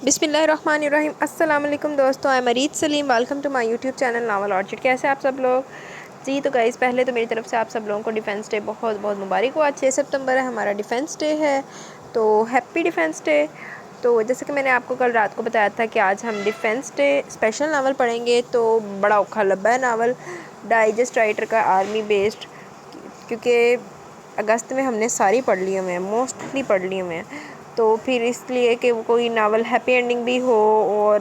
بسم اللہ الرحمن الرحیم۔ السلام علیکم دوستوں، میں Mureed Saleem, welcome to my YouTube channel novel orchard. کیسے آپ سب لوگ؟ جی تو گائز، پہلے تو میری طرف سے آپ سب لوگوں کو ڈیفینس ڈے بہت بہت مبارک ہو۔ آج 6 ستمبر ہے، ہمارا ڈیفینس ڈے ہے، تو ہیپی ڈیفینس ڈے۔ تو جیسے کہ میں نے آپ کو کل رات کو بتایا تھا کہ آج ہم ڈیفینس ڈے اسپیشل ناول پڑھیں گے، تو بڑا اوکھا لبا ہے ناول، ڈائجسٹ رائٹر کا آرمی بیسڈ، کیونکہ اگست میں ہم نے ساری پڑھ لی ہوئے ہیں، موسٹلی پڑھ لی ہوئے ہیں، تو پھر اس لیے کہ وہ کوئی ناول ہیپی اینڈنگ بھی ہو، اور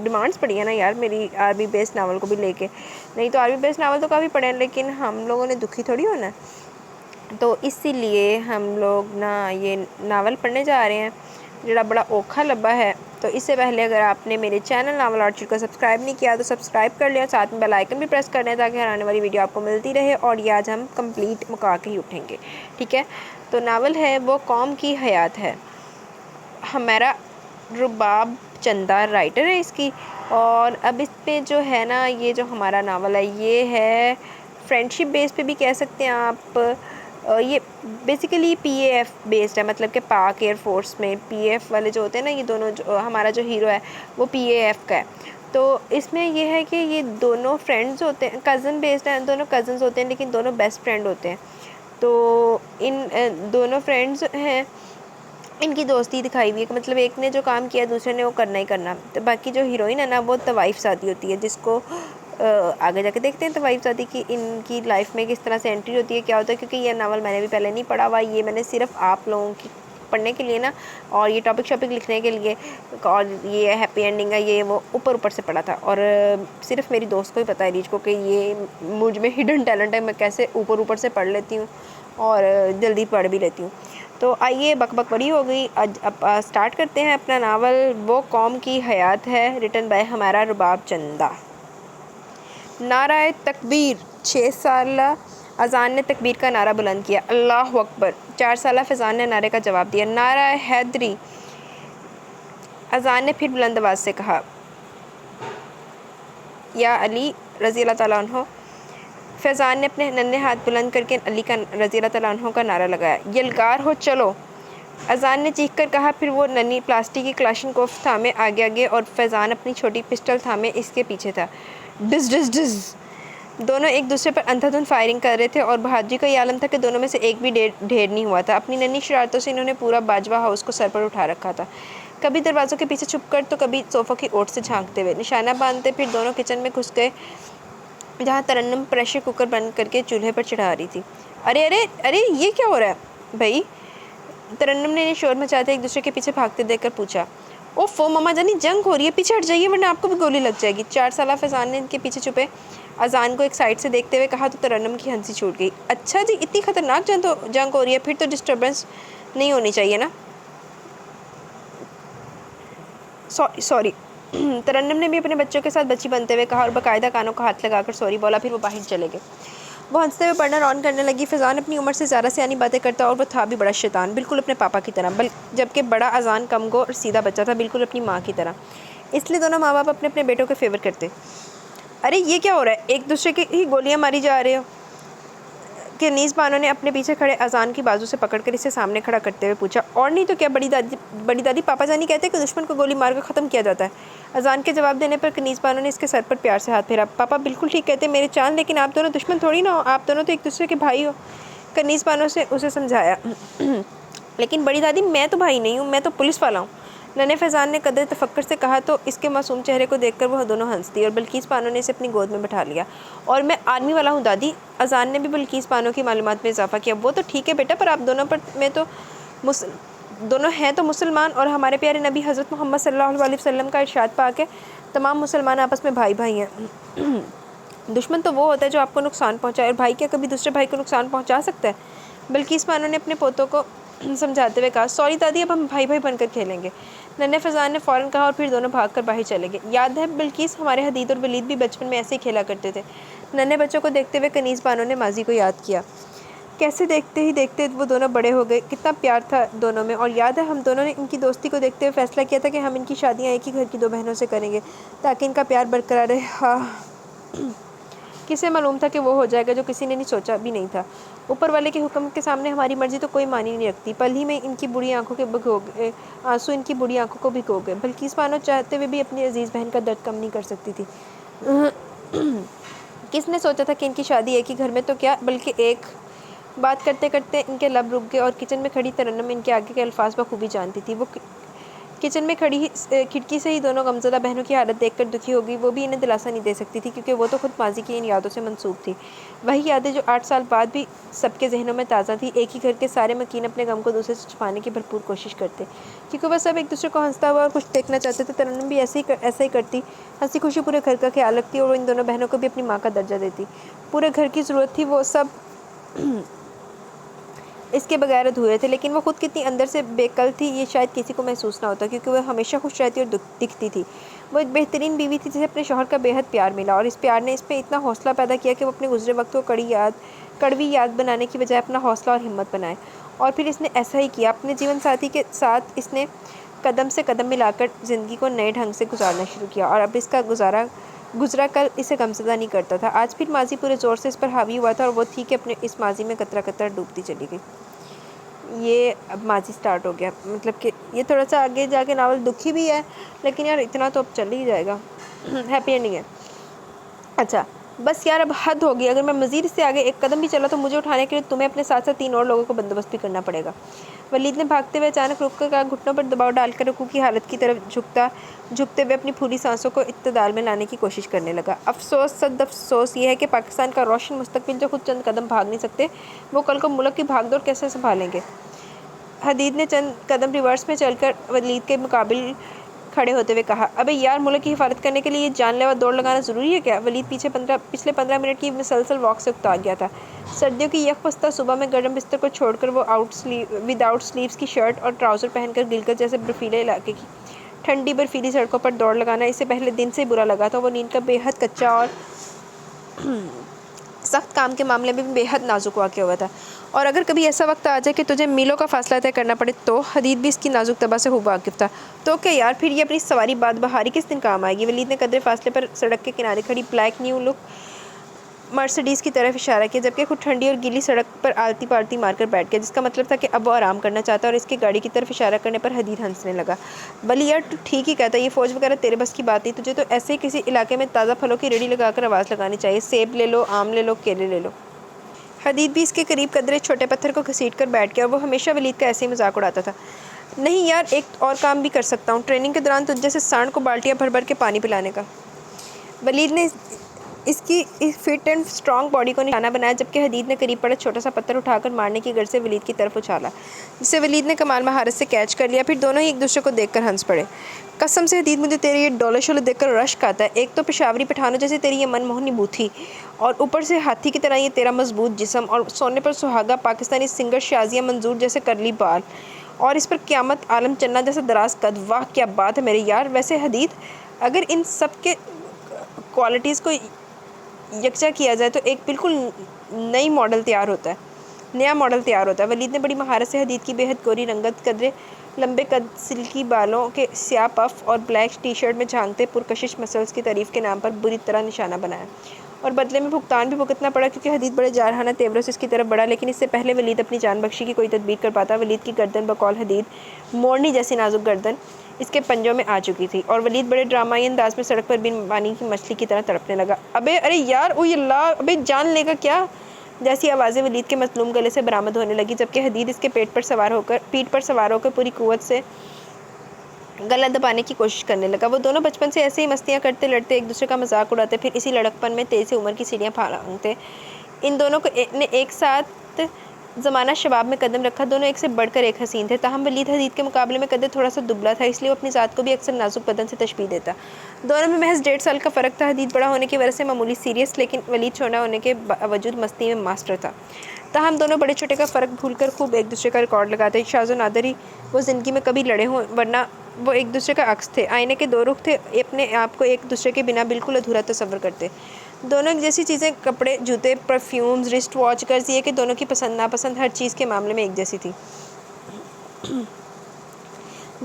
ڈیمانڈس پڑی ہے نا یار میری آرمی بیسڈ ناول کو بھی لے کے، نہیں تو آرمی بیسڈ ناول تو کافی پڑھے ہیں لیکن ہم لوگوں نے دکھی تھوڑی ہونا ہے، تو اسی لیے ہم لوگ نا یہ ناول پڑھنے جا رہے ہیں جڑا بڑا اوکھا لبا ہے۔ تو اس سے پہلے اگر آپ نے میرے چینل ناول آرچڈ کو سبسکرائب نہیں کیا تو سبسکرائب کر لیا، ساتھ میں بیل آئیکن بھی پریس کر لیں تاکہ ہر آنے والی ویڈیو آپ کو ملتی رہے، اور یہ آج ہم کمپلیٹ مکا کے ہی اٹھیں گے، ٹھیک ہے؟ تو ناول ہے وہ قوم کی حیات ہے، ہمارا رباب چندہ رائٹر ہے اس کی، اور اب اس پہ جو ہے نا یہ جو ہمارا ناول ہے یہ ہے فرینڈشپ بیس پہ بھی کہہ سکتے ہیں آپ، یہ basically P A F based ہے، مطلب کہ پاک ایئر فورس میں پی اے ایف والے جو ہوتے ہیں نا، یہ دونوں ہمارا جو ہیرو ہے وہ پی اے ایف کا ہے، تو اس میں یہ ہے کہ یہ دونوں فرینڈز ہوتے ہیں، کزن بیسڈ ہیں، دونوں کزنز ہوتے ہیں لیکن دونوں بیسٹ فرینڈ ہوتے ہیں، تو ان دونوں فرینڈز ہیں، ان کی دوستی دکھائی ہوئی ہے کہ مطلب ایک نے جو کام کیا دوسرے نے وہ کرنا ہی کرنا، تو باقی جو ہیروئن ہے نا وہ طوائف سعدی ہوتی ہے، جس کو آگے جا کے دیکھتے ہیں طوائف سعدی کی ان کی لائف میں کس طرح سے انٹری ہوتی ہے، کیا ہوتا ہے، کیونکہ یہ ناول میں نے بھی پہلے نہیں پڑھا ہوا، یہ میں نے صرف آپ لوگوں کی پڑھنے کے لیے نا، اور یہ ٹاپک شاپک لکھنے کے لیے، اور یہ ہیپی اینڈنگ ہے یہ وہ اوپر سے پڑھا تھا، اور صرف میری دوست کو ہی پتہ ہے ریچ کو کہ یہ مجھ میں ہڈن ٹیلنٹ ہے، میں کیسے اوپر سے پڑھ لیتی ہوں اور جلدی پڑھ بھی لیتی ہوں۔ تو آئیے بک بک بڑی ہو گئی، اب سٹارٹ کرتے ہیں اپنا ناول وہ قوم کی حیات ہے، ریٹن بائی ہمارا رباب چندہ۔ نعرہ تکبیر، 6 سالہ اذان نے تکبیر کا نعرہ بلند کیا، اللہ اکبر۔ 4 سالہ فیضان نے نعرے کا جواب دیا، نعرہ حیدری۔ اذان نے پھر بلند آواز سے کہا، یا علی رضی اللہ تعالیٰ عنہ۔ فیضان نے اپنے ننھے ہاتھ بلند کر کے علی کا رضی اللہ تعالیٰ عنہ کا نعرہ لگایا، یلغار ہو چلو۔ اذان نے چیخ کر کہا، پھر وہ ننھی پلاسٹک کی کلاشنکوف تھامے آگے اور فیضان اپنی چھوٹی پسٹل تھامے اس کے پیچھے تھا، ڈز ڈز ڈز۔ دونوں ایک دوسرے پر اندھا دھند فائرنگ کر رہے تھے، اور بہادری کا یہ عالم تھا کہ دونوں میں سے ایک بھی ڈھیر نہیں ہوا تھا۔ اپنی ننھی شرارتوں سے انہوں نے پورا باجوہ ہاؤس کو سر پر اٹھا رکھا تھا، کبھی دروازوں کے پیچھے چھپ کر تو کبھی صوفوں کی اوٹ سے جھانکتے ہوئے، نشانہ باندھتے۔ پھر دونوں کچن میں گھس گئے جہاں ترنم پریشر کوکر بند کر کے چولہے پر چڑھا رہی تھی۔ ارے ارے ارے یہ کیا ہو رہا ہے بھائی؟ ترنم نے انہیں شور مچاتے ایک دوسرے کے پیچھے بھاگتے دیکھ کر پوچھا۔ اوفو ماما جانی، جنگ ہو رہی ہے، پیچھے ہٹ جائیے ورنہ آپ کو بھی گولی لگ جائے گی۔ 4 سالہ فیضان نے ان کے پیچھے چھپے اذان کو ایک سائڈ سے دیکھتے ہوئے کہا تو ترنم کی ہنسی چھوٹ گئی، اچھا جی اتنی خطرناک جنگ ہو رہی ہے، پھر تو ڈسٹربنس نہیں ہونی چاہیے نا۔ سوری۔ ترنم نے بھی اپنے بچوں کے ساتھ بچی بنتے ہوئے کہا اور باقاعدہ کانوں کو ہاتھ لگا کر سوری بولا، پھر وہ باہر چلے گئے۔ وہ ہنستے ہوئے پڑھنا رون کرنے لگی، فیضان اپنی عمر سے زیادہ سیانی باتیں کرتا اور وہ تھا بھی بڑا شیطان، بالکل اپنے پاپا کی طرح، جبکہ بڑا اذان کم گو اور سیدھا بچہ تھا، بالکل اپنی ماں کی طرح، اس لیے دونوں ماں باپ اپنے اپنے بیٹوں کے فیور کرتے۔ ارے یہ کیا ہو رہا ہے؟ ایک دوسرے کی ہی گولیاں ماری جا رہے ہو؟ کنیز بانو نے اپنے پیچھے کھڑے اذان کی بازو سے پکڑ کر اسے سامنے کھڑا کرتے ہوئے پوچھا، اور نہیں تو کیا بڑی دادی پاپا جانی کہتے ہیں کہ دشمن کو گولی مار کر ختم کیا جاتا ہے۔ اذان کے جواب دینے پر کنیز بانو نے اس کے سر پر پیار سے ہاتھ پھیرا، پاپا بالکل ٹھیک کہتے ہیں میرے چاند، لیکن آپ دونوں دشمن تھوڑی نہ ہو، آپ دونوں تو ایک دوسرے کے بھائی ہو۔ کنیز بانو سے اسے سمجھایا، لیکن بڑی دادی میں تو بھائی نہیں ہوں، میں تو پولیس والا ہوں۔ ننھے فیضان نے قدر تفکر سے کہا، تو اس کے معصوم چہرے کو دیکھ کر وہ دونوں ہنس دی اور بلقیس بانو نے اسے اپنی گود میں بٹھا لیا، اور میں آرمی والا ہوں دادی۔ اذان نے بھی بلقیس بانو کی معلومات میں اضافہ کیا، وہ تو ٹھیک ہے بیٹا، پر آپ دونوں دونوں ہیں تو مسلمان، اور ہمارے پیارے نبی حضرت محمد صلی اللہ علیہ وسلم کا ارشاد پاک ہے، تمام مسلمان آپس میں بھائی بھائی ہیں۔ دشمن تو وہ ہوتا ہے جو آپ کو نقصان پہنچائے، اور بھائی کیا کبھی دوسرے بھائی کو نقصان پہنچا سکتا ہے؟ بلقیس بانو نے اپنے پوتوں کو سمجھاتے ہوئے کہا، سوری دادی اب ہم بھائی بھائی بن کر کھیلیں گے۔ ننھے فیضان نے فوراً کہا، اور پھر دونوں بھاگ کر باہر چلے گئے۔ یاد ہے بلقیس، ہمارے حدید اور ولید بھی بچپن میں ایسے ہی کھیلا کرتے تھے۔ ننھے بچوں کو دیکھتے ہوئے کنیز بانو نے ماضی کو یاد کیا، کیسے دیکھتے ہی دیکھتے وہ دونوں بڑے ہو گئے، کتنا پیار تھا دونوں میں، اور یاد ہے ہم دونوں نے ان کی دوستی کو دیکھتے ہوئے فیصلہ کیا تھا کہ ہم ان کی شادیاں ایک ہی گھر کی 2 بہنوں سے کریں گے تاکہ ان کا پیار برقرار رہے۔ کسے معلوم تھا کہ وہ ہو جائے گا جو کسی نے نہیں سوچا بھی نہیں تھا۔ اوپر والے کے حکم کے سامنے ہماری مرضی تو کوئی معنی نہیں رکھتی۔ پل ہی میں ان کی بڑی آنکھوں کے بھگو گئے آنسو ان کی بڑی آنکھوں کو بھگو گئے۔ بلقیس بانو چاہتے ہوئے بھی اپنی عزیز بہن کا درد کم نہیں کر سکتی تھی۔ کس نے سوچا تھا کہ ان کی شادی ایک ہی گھر میں تو کیا بلکہ ایک بات کرتے کرتے ان کے لب رک گئے اور کچن میں کھڑی ترنم ان کے آگے کے الفاظ بخوبی جانتی تھی۔ وہ کچن میں کھڑی کھڑکی سے ہی دونوں غمزدہ بہنوں کی حالت دیکھ کر دکھی ہو گئی۔ وہ بھی انہیں دلاسا نہیں دے سکتی تھی کیونکہ وہ تو خود ماضی کی ان یادوں سے منسوب تھی، وہی یادیں جو 8 سال بعد بھی سب کے ذہنوں میں تازہ تھی۔ ایک ہی گھر کے سارے مکین اپنے غم کو دوسرے سے چھپانے کی بھرپور کوشش کرتے کیونکہ وہ سب ایک دوسرے کو ہنستا ہوا اور خوش دیکھنا چاہتے تھے۔ ترنم بھی ایسا ہی کرتی، ہنسی خوشی پورے گھر کا خیال رکھتی اور وہ ان دونوں بہنوں کو بھی اپنی ماں کا درجہ دیتی۔ پورے گھر کی ضرورت تھی، وہ سب اس کے بغیر ادھورے تھے، لیکن وہ خود کتنی اندر سے بے کل تھی یہ شاید کسی کو محسوس نہ ہوتا کیونکہ وہ ہمیشہ خوش رہتی اور دکھتی تھی۔ وہ ایک بہترین بیوی تھی جسے اپنے شوہر کا بے حد پیار ملا، اور اس پیار نے اس میں اتنا حوصلہ پیدا کیا کہ وہ اپنے گزرے وقت کو کڑوی یاد بنانے کی بجائے اپنا حوصلہ اور ہمت بنائے۔ اور پھر اس نے ایسا ہی کیا، اپنے جیون ساتھی کے ساتھ اس نے قدم سے قدم ملا کر زندگی کو نئے ڈھنگ سے گزارنا شروع کیا، اور اب اس کا گزرا کل اسے غمزدہ نہیں کرتا تھا۔ آج پھر ماضی پورے زور سے اس پر حاوی ہوا تھا اور وہ تھی کہ اپنے اس ماضی میں قطرہ قطرہ ڈوبتی چلی گئی۔ یہ اب ماضی سٹارٹ ہو گیا، مطلب کہ یہ تھوڑا سا آگے جا کے ناول دکھی بھی ہے، لیکن یار اتنا تو اب چل ہی جائے گا، ہیپی اینڈنگ ہے۔ اچھا بس یار اب حد ہوگی، اگر میں مزید اس سے آگے ایک قدم بھی چلا تو مجھے اٹھانے کے لیے تمہیں اپنے ساتھ ساتھ 3 اور لوگوں کو بندوبست بھی کرنا پڑے گا۔ ولید نے بھاگتے ہوئے اچانک رک کر کہا، گھٹنوں پر دباؤ ڈال کر رکوع کی حالت کی طرف جھکتے ہوئے اپنی پھولی سانسوں کو اعتدال میں لانے کی کوشش کرنے لگا۔ افسوس، صد افسوس یہ ہے کہ پاکستان کا روشن مستقبل جو خود چند قدم بھاگ نہیں سکتے، وہ کل کو ملک کی بھاگ دوڑ کیسے سنبھالیں گے؟ حدید نے چند قدم ریورس میں چل کر ولید کے مقابل کھڑے ہوتے ہوئے کہا، ابے یار ملک کی حفاظت کرنے کے لیے یہ جان لیوا دوڑ لگانا ضروری ہے کیا؟ ولید پچھلے 15 منٹ کی مسلسل واک سے اکتا گیا تھا۔ سردیوں کی یک پستہ صبح میں گرم بستر کو چھوڑ کر وہ ود آؤٹ سلیوز کی شرٹ اور ٹراؤزر پہن کر گلگت جیسے برفیلے علاقے کی ٹھنڈی برفیلی سڑکوں پر دوڑ لگانا اسے پہلے دن سے برا لگا تھا۔ وہ نیند کا بے حد کچا اور سخت کام کے معاملے میں بھی بے حد نازک واقع ہوا تھا، اور اگر کبھی ایسا وقت آ جائے کہ تجھے میلوں کا فاصلہ طے کرنا پڑے تو حدید بھی اس کی نازک طبع سے خوب واقف تھا۔ تو کیا یار پھر یہ اپنی سواری باد بہاری کس دن کام آئے گی؟ ولید نے قدرے فاصلے پر سڑک کے کنارے کھڑی بلیک نیو لک مرسڈیز کی طرف اشارہ کیا، جبکہ خود ٹھنڈی اور گیلی سڑک پر آلتی پالتی مار کر بیٹھ گیا، جس کا مطلب تھا کہ اب وہ آرام کرنا چاہتا، اور اس کی گاڑی کی طرف اشارہ کرنے پر حدید ہنسنے لگا۔ بلی یار تو ٹھیک ہی کہتا ہے، یہ فوج وغیرہ تیرے بس کی بات نہیں، تجھے تو ایسے ہی کسی علاقے میں تازہ پھلوں کی ریڑھی لگا کر آواز لگانی چاہیے، سیب لے لو، آم لے لو، کیلے لے لو۔ حدید بھی اس کے قریب قدرے چھوٹے پتھر کو گھسیٹ کر بیٹھ گیا، اور وہ ہمیشہ ولید کا ایسے ہی مذاق اڑاتا تھا۔ نہیں یار ایک اور کام بھی کر سکتا ہوں، ٹریننگ کے دوران تجھ جیسے سانڈ کو بالٹیاں بھر بھر کے پانی پلانے کا۔ ولید نے اس کی فٹ اینڈ اسٹرانگ باڈی کو نشانہ بنایا، جبکہ حدید نے قریب پڑا چھوٹا سا پتھر اٹھا کر مارنے کی غرض سے ولید کی طرف اچھالا، جسے ولید نے کمال مہارت سے کیچ کر لیا۔ پھر دونوں ہی ایک دوسرے کو دیکھ کر ہنس پڑے۔ قسم سے حدید مجھے تیرے یہ ڈولے شولے دیکھ کر رشک آتا ہے، ایک تو پشاوری پٹھانوں جیسی تیری یہ من موہنی بوتھی، اور اوپر سے ہاتھی کی طرح یہ تیرا مضبوط جسم، اور سونے پر سہاگا پاکستانی سنگر شازیہ منظور جیسے کرلی بال، اور اس پر قیامت عالم چنا جیسا دراز قد۔ واہ کیا بات ہے میرے یار! ویسے حدید اگر ان سب کے کوالٹیز کو یکجا کیا جائے تو ایک بالکل نیا ماڈل تیار ہوتا ہے۔ ولید نے بڑی مہارت سے حدید کی بے حد گوری رنگت، قدرے لمبے قد، سلکی بالوں کے سیاہ پف اور بلیک ٹی شرٹ میں جھانکتے پرکشش مسلز کی تعریف کے نام پر بری طرح نشانہ بنایا، اور بدلے میں بھگتان بھی بھگتنا پڑا کیونکہ حدید بڑے جارحانہ تیوروں سے اس کی طرف بڑھا، لیکن اس سے پہلے ولید اپنی جان بخشی کی کوئی تدبیر کر پاتا، ولید کی گردن بقول حدید مورنی جیسی نازک گردن اس کے پنجوں میں آ چکی تھی، اور ولید بڑے ڈرامائی انداز میں سڑک پر بن پانی کی مچھلی کی طرح تڑپنے لگا۔ ابے ارے یار اوئی اللہ، ابے جان لے گا کیا جیسی آوازیں ولید کے مظلوم گلے سے برآمد ہونے لگی، جبکہ حدید اس کے پیٹ پر سوار ہو کر پوری قوت سے گلا دبانے کی کوشش کرنے لگا۔ وہ دونوں بچپن سے ایسے ہی مستی کرتے لڑتے، ایک دوسرے کا مذاق اڑاتے، پھر اسی لڑکپن میں تیز عمر کی سیڑھیاں پھلانگتے۔ ان دونوں نے ایک ساتھ زمانہ شباب میں قدم رکھا، دونوں ایک سے بڑھ کر ایک حسین تھے، تاہم ولید حدید کے مقابلے میں قدرے تھوڑا سا دبلا تھا، اس لیے وہ اپنی ذات کو بھی اکثر نازک بدن سے تشبیہ دیتا۔ دونوں میں محض 1.5 سال کا فرق تھا۔ حدید بڑا ہونے کی وجہ سے معمولی سیریس، لیکن ولید چھوٹا ہونے کے باوجود مستی میں ماسٹر تھا، تاہم دونوں بڑے چھوٹے کا فرق بھول کر خوب ایک دوسرے کا ریکارڈ لگاتے۔ شاذ و نادر ہی وہ زندگی میں کبھی لڑے ہوں، ورنہ وہ ایک دوسرے کا عکس تھے، آئینے کے 2 رخ تھے، اپنے آپ کو ایک دوسرے کے بنا بالکل ادھورا تصور کرتے۔ دونوں ایک جیسی چیزیں، کپڑے، جوتے، پرفیومز، رسٹ واچ، غرض یہ کہ دونوں کی پسند ناپسند ہر چیز کے معاملے میں ایک جیسی تھی۔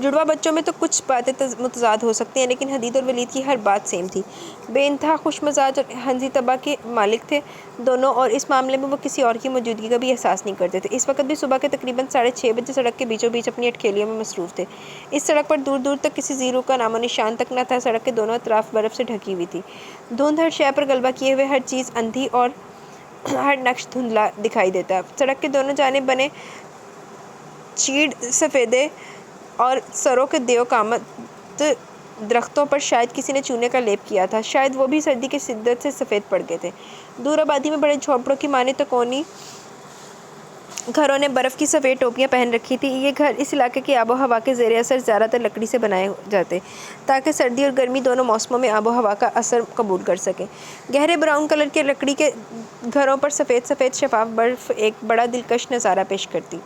جڑوا بچوں میں تو کچھ باتیں متضاد ہو سکتی ہیں، لیکن حدید اور ولید کی ہر بات سیم تھی۔ بے انتہا خوش مزاج اور ہنسی طبع کے مالک تھے دونوں، اور اس معاملے میں وہ کسی اور کی موجودگی کا بھی احساس نہیں کرتے تھے۔ اس وقت بھی صبح کے تقریباً 6:30 بجے سڑک کے بیچوں بیچ اپنی اٹکھیلیوں میں مصروف تھے۔ اس سڑک پر دور دور تک کسی زیرو کا نام و نشان تک نہ تھا۔ سڑک کے دونوں اطراف برف سے ڈھکی ہوئی تھی، دھند ہر شے پر غلبہ کیے ہوئے، ہر چیز اندھی اور ہر نقش دھندلا دکھائی دیتا۔ سڑک کے دونوں جانب بنے چیڑ سفیدے اور سروں کے دیو قامت درختوں پر شاید کسی نے چونے کا لیپ کیا تھا، شاید وہ بھی سردی کی شدت سے سفید پڑ گئے تھے۔ دور آبادی میں بڑے جھونپڑوں کی مانند تکونی گھروں نے برف کی سفید ٹوپیاں پہن رکھی تھی۔ یہ گھر اس علاقے کی آب و ہوا کے زیر اثر زیادہ تر لکڑی سے بنائے جاتے تاکہ سردی اور گرمی دونوں موسموں میں آب و ہوا کا اثر قبول کر سکیں۔ گہرے براؤن کلر کے لکڑی کے گھروں پر سفید سفید شفاف برف ایک بڑا دلکش نظارہ پیش کرتی۔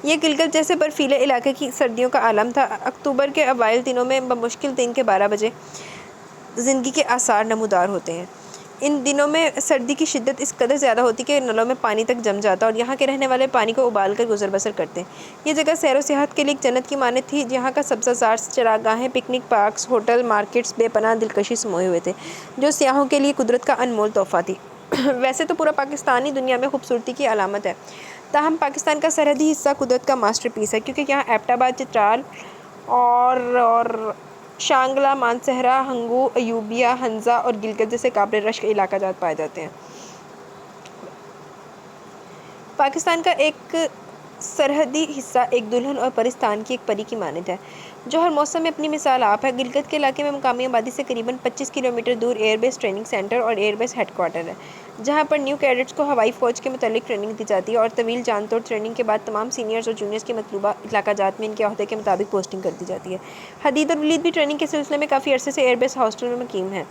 یہ گلگت جیسے برفیلے علاقے کی سردیوں کا عالم تھا۔ اکتوبر کے اوائل دنوں میں بمشکل دن کے 12 بجے زندگی کے آثار نمودار ہوتے ہیں۔ ان دنوں میں سردی کی شدت اس قدر زیادہ ہوتی کہ نلوں میں پانی تک جم جاتا اور یہاں کے رہنے والے پانی کو ابال کر گزر بسر کرتے۔ یہ جگہ سیر و سیاحت کے لیے ایک جنت کی مانند تھی۔ یہاں کا سبزہ زار، چراگاہیں، پکنک پارکس، ہوٹل، مارکیٹس بے پناہ دلکشی سموئے ہوئے تھے، جو سیاحوں کے لیے قدرت کا انمول تحفہ تھی۔ ویسے تو پورا پاکستان ہی دنیا میں خوبصورتی کی علامت ہے، تاہم پاکستان کا سرحدی حصہ قدرت کا ماسٹر پیس ہے، کیونکہ یہاں ایبٹ آباد، چترال اور شانگلہ، مانسہرہ، ہنگو، ایوبیہ، ہنزا اور گلگت جیسے قابل رشک علاقہ جات پائے جاتے ہیں۔ پاکستان کا ایک سرحدی حصہ ایک دلہن اور پرستان کی ایک پری کی مانند ہے، جو ہر موسم میں اپنی مثال آپ ہے۔ گلگت کے علاقے میں مقامی آبادی سے قریباً 25 کلومیٹر دور ایئر بیس ٹریننگ سینٹر اور ایئر بیس ہیڈ کوارٹر ہے، جہاں پر نیو کیڈٹس کو ہوائی فوج کے متعلق ٹریننگ دی جاتی ہے، اور طویل جان توڑ ٹریننگ کے بعد تمام سینئرز اور جونیئرز کی مطلوبہ علاقہ جات میں ان کے عہدے کے مطابق پوسٹنگ کر دی جاتی ہے۔ حدید اور ولید بھی ٹریننگ کے سلسلے میں کافی عرصے سے ایئر بیس ہاسٹل میں مقیم ہیں۔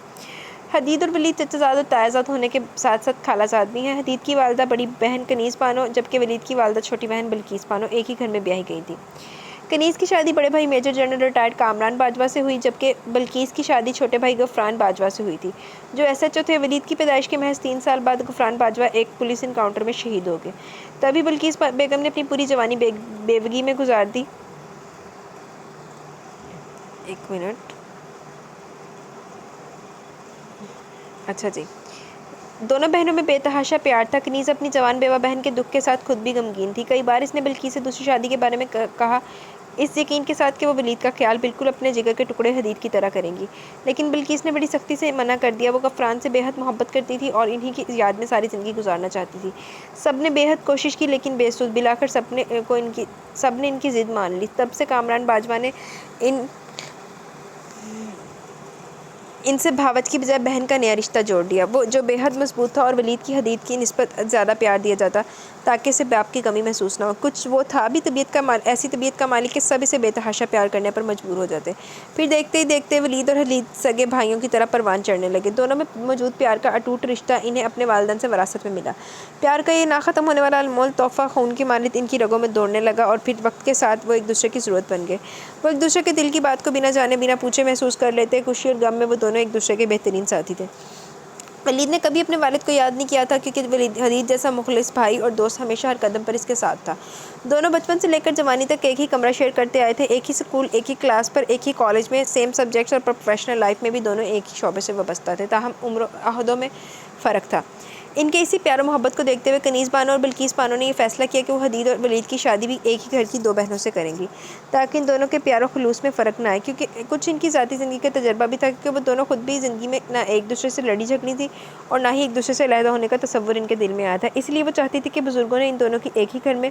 حدید اور ولید چچا زاد اور تایا زاد ہونے کے ساتھ ساتھ خالہ زاد بھی ہیں۔ حدید کی والدہ بڑی بہن کنیز بانو، جبکہ ولید کی والدہ چھوٹی بہن بلقیس بانو ایک ہی گھر میں بیاہی گئی تھی۔ کنیز کی شادی بڑے بھائی major general retired Kamran Bajwa سے ہوئی، جبکہ بلقیس کی شادی چھوٹے بھائی غفران باجوہ سے ہوئی تھی، جو ایس ایچ او تھے۔ ولید کی پیدائش کے محض 3 سال بعد غفران باجوہ ایک پولیس انکاؤنٹر میں شہید ہو گئے۔ تبھی بلقیس بیگم نے اپنی پوری جوانی بیوگی میں گزار دی۔ ایک منٹ، اچھا جی۔ دونوں بہنوں میں بے تحاشا پیار تھا۔ کنیز اپنی جوان بیوہ بہن کے دکھ کے ساتھ خود بھی غمگین تھی۔ کئی بار اس نے بلقیس سے دوسری شادی کے بارے میں کہا، اس یقین کے ساتھ کہ وہ ولید کا خیال بالکل اپنے جگر کے ٹکڑے حدید کی طرح کریں گی، لیکن بلقیس نے بڑی سختی سے منع کر دیا۔ وہ غفران سے بے حد محبت کرتی تھی اور انہی کی یاد میں ساری زندگی گزارنا چاہتی تھی۔ سب نے بے حد کوشش کی لیکن بے سود، بالآخر سب نے ان کی ضد مان لی۔ تب سے کامران باجوہ نے ان سے بھاوت کی بجائے بہن کا نیا رشتہ جوڑ دیا، وہ جو بے حد مضبوط تھا، اور ولید کی حدید کی نسبت زیادہ پیار دیا جاتا تاکہ اسے باپ کی کمی محسوس نہ ہو۔ کچھ وہ تھا بھی ایسی طبیعت کا مالک کہ سب اسے بے تحاشا پیار کرنے پر مجبور ہو جاتے۔ پھر دیکھتے ہی دیکھتے ولید اور حدید سگے بھائیوں کی طرح پروان چڑھنے لگے۔ دونوں میں موجود پیار کا اٹوٹ رشتہ انہیں اپنے والدین سے وراثت میں ملا۔ پیار کا یہ نہ ختم ہونے والا انمول تحفہ خون کی مانند ان کی رگوں میں دوڑنے لگا، اور پھر وقت کے ساتھ وہ ایک دوسرے کی ضرورت بن گئے۔ وہ ایک دوسرے کے دل کی بات کو بنا جانے بنا پوچھے محسوس کر لیتے۔ خوشی اور غم میں وہ دونوں ایک دوسرے کے بہترین ساتھی تھے۔ ولید نے کبھی اپنے والد کو یاد نہیں کیا تھا، کیونکہ حدید جیسا مخلص بھائی اور دوست ہمیشہ ہر قدم پر اس کے ساتھ تھا۔ دونوں بچپن سے لے کر جوانی تک ایک ہی کمرہ شیئر کرتے آئے تھے، ایک ہی سکول، ایک ہی کلاس پر، ایک ہی کالج میں، سیم سبجیکٹس، اور پروفیشنل لائف میں بھی دونوں ایک ہی شعبے سے وابستہ تھے، تاہم عمر و عہدوں میں فرق تھا۔ ان کے اسی پیار و محبت کو دیکھتے ہوئے کنیز بانو اور بلقیس بانو نے یہ فیصلہ کیا کہ وہ حدید اور ولید کی شادی بھی ایک ہی گھر کی 2 بہنوں سے کریں گی، تاکہ ان دونوں کے پیار و خلوص میں فرق نہ آئے۔ کیونکہ کچھ ان کی ذاتی زندگی کا تجربہ بھی تھا، کیونکہ وہ دونوں خود بھی زندگی میں نہ ایک دوسرے سے لڑی جھگڑی تھی اور نہ ہی ایک دوسرے سے علیحدہ ہونے کا تصور ان کے دل میں آیا تھا۔ اس لیے وہ چاہتی تھی کہ بزرگوں نے ان دونوں کی ایک ہی گھر میں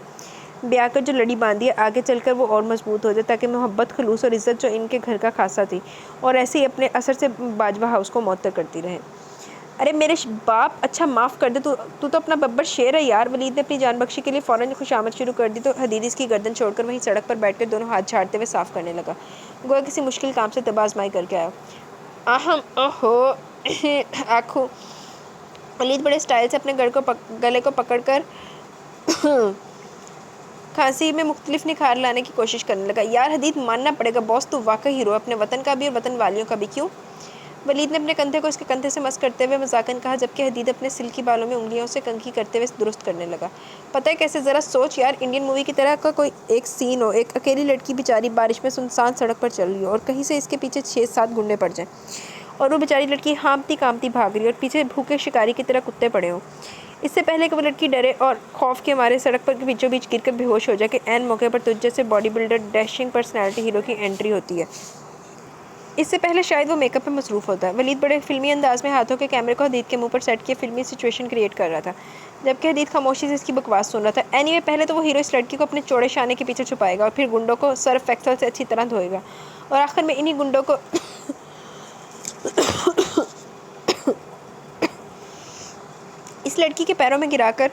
بیاہ کر جو لڑی باندھی ہے، آگے چل کر وہ اور مضبوط ہو جائے، تاکہ محبت، خلوص اور عزت جو ان کے گھر کا خاصہ تھی، اور ایسے ہی اپنے اثر سے باجوہ ہاؤس کو معطر کرتی رہے۔ ارے میرے باپ، اچھا معاف کر دے، تو اپنا ببر شیر ہے یار۔ ولید نے اپنی جان بخشی کے لیے فوراً خوشامد شروع کر دی تو حدید اس کی گردن چھوڑ کر وہیں سڑک پر بیٹھ کر دونوں ہاتھ جھاڑتے ہوئے صاف کرنے لگا، گویا کسی مشکل کام سے طب آزمائی کر کے آیا۔ اوہو آنکھوں۔ ولید بڑے سٹائل سے اپنے گلے کو پکڑ کر کھانسی میں مختلف نکھار لانے کی کوشش کرنے لگا۔ یار حدید، ماننا پڑے گا، باس تو واقعی ہیرو ہے، اپنے وطن کا بھی اور وطن والیوں کا بھی۔ کیوں؟ ولید نے اپنے کندھے کو اس کے کندھے سے مس کرتے ہوئے مذاقاً کہا، جبکہ حدید اپنے سلکی بالوں میں انگلیوں سے کنگھی کرتے ہوئے درست کرنے لگا۔ پتہ ہے کیسے؟ ذرا سوچ یار، انڈین مووی کی طرح کا کوئی ایک سین ہو، ایک اکیلی لڑکی بیچاری بارش میں سنسان سڑک پر چل رہی ہو اور کہیں سے اس کے پیچھے 6-7 گنڈے پڑ جائیں، اور وہ بیچاری لڑکی ہامتی کامتی بھاگ رہی ہے اور پیچھے بھوکے شکاری کی طرح کتے پڑے ہوں۔ اس سے پہلے کہ وہ لڑکی ڈرے اور خوف کے مارے سڑک پر بیچوں بیچ گر کر بے ہوش ہو جائے کہ عین موقع پر تجھ جیسے body builder dashing personality hero کی انٹری ہوتی ہے۔ اس سے پہلے شاید وہ میک اپ میں مصروف ہوتا ہے۔ ولید بڑے فلمی انداز میں ہاتھوں کے کیمرے کو حدید کے منہ پر سیٹ کیے فلمی سچویشن کریٹ کر رہا تھا، جبکہ حدید خاموشی سے اس کی بکواس سن رہا تھا۔ اینی وے، پہلے تو وہ ہیرو اس لڑکی کو اپنے چوڑے شانے کے پیچھے چھپائے گا اور پھر گنڈوں کو سرف ایکسل سے اچھی طرح دھوئے گا، اور آخر میں انہی گنڈوں کو اس لڑکی کے پیروں میں گرا کر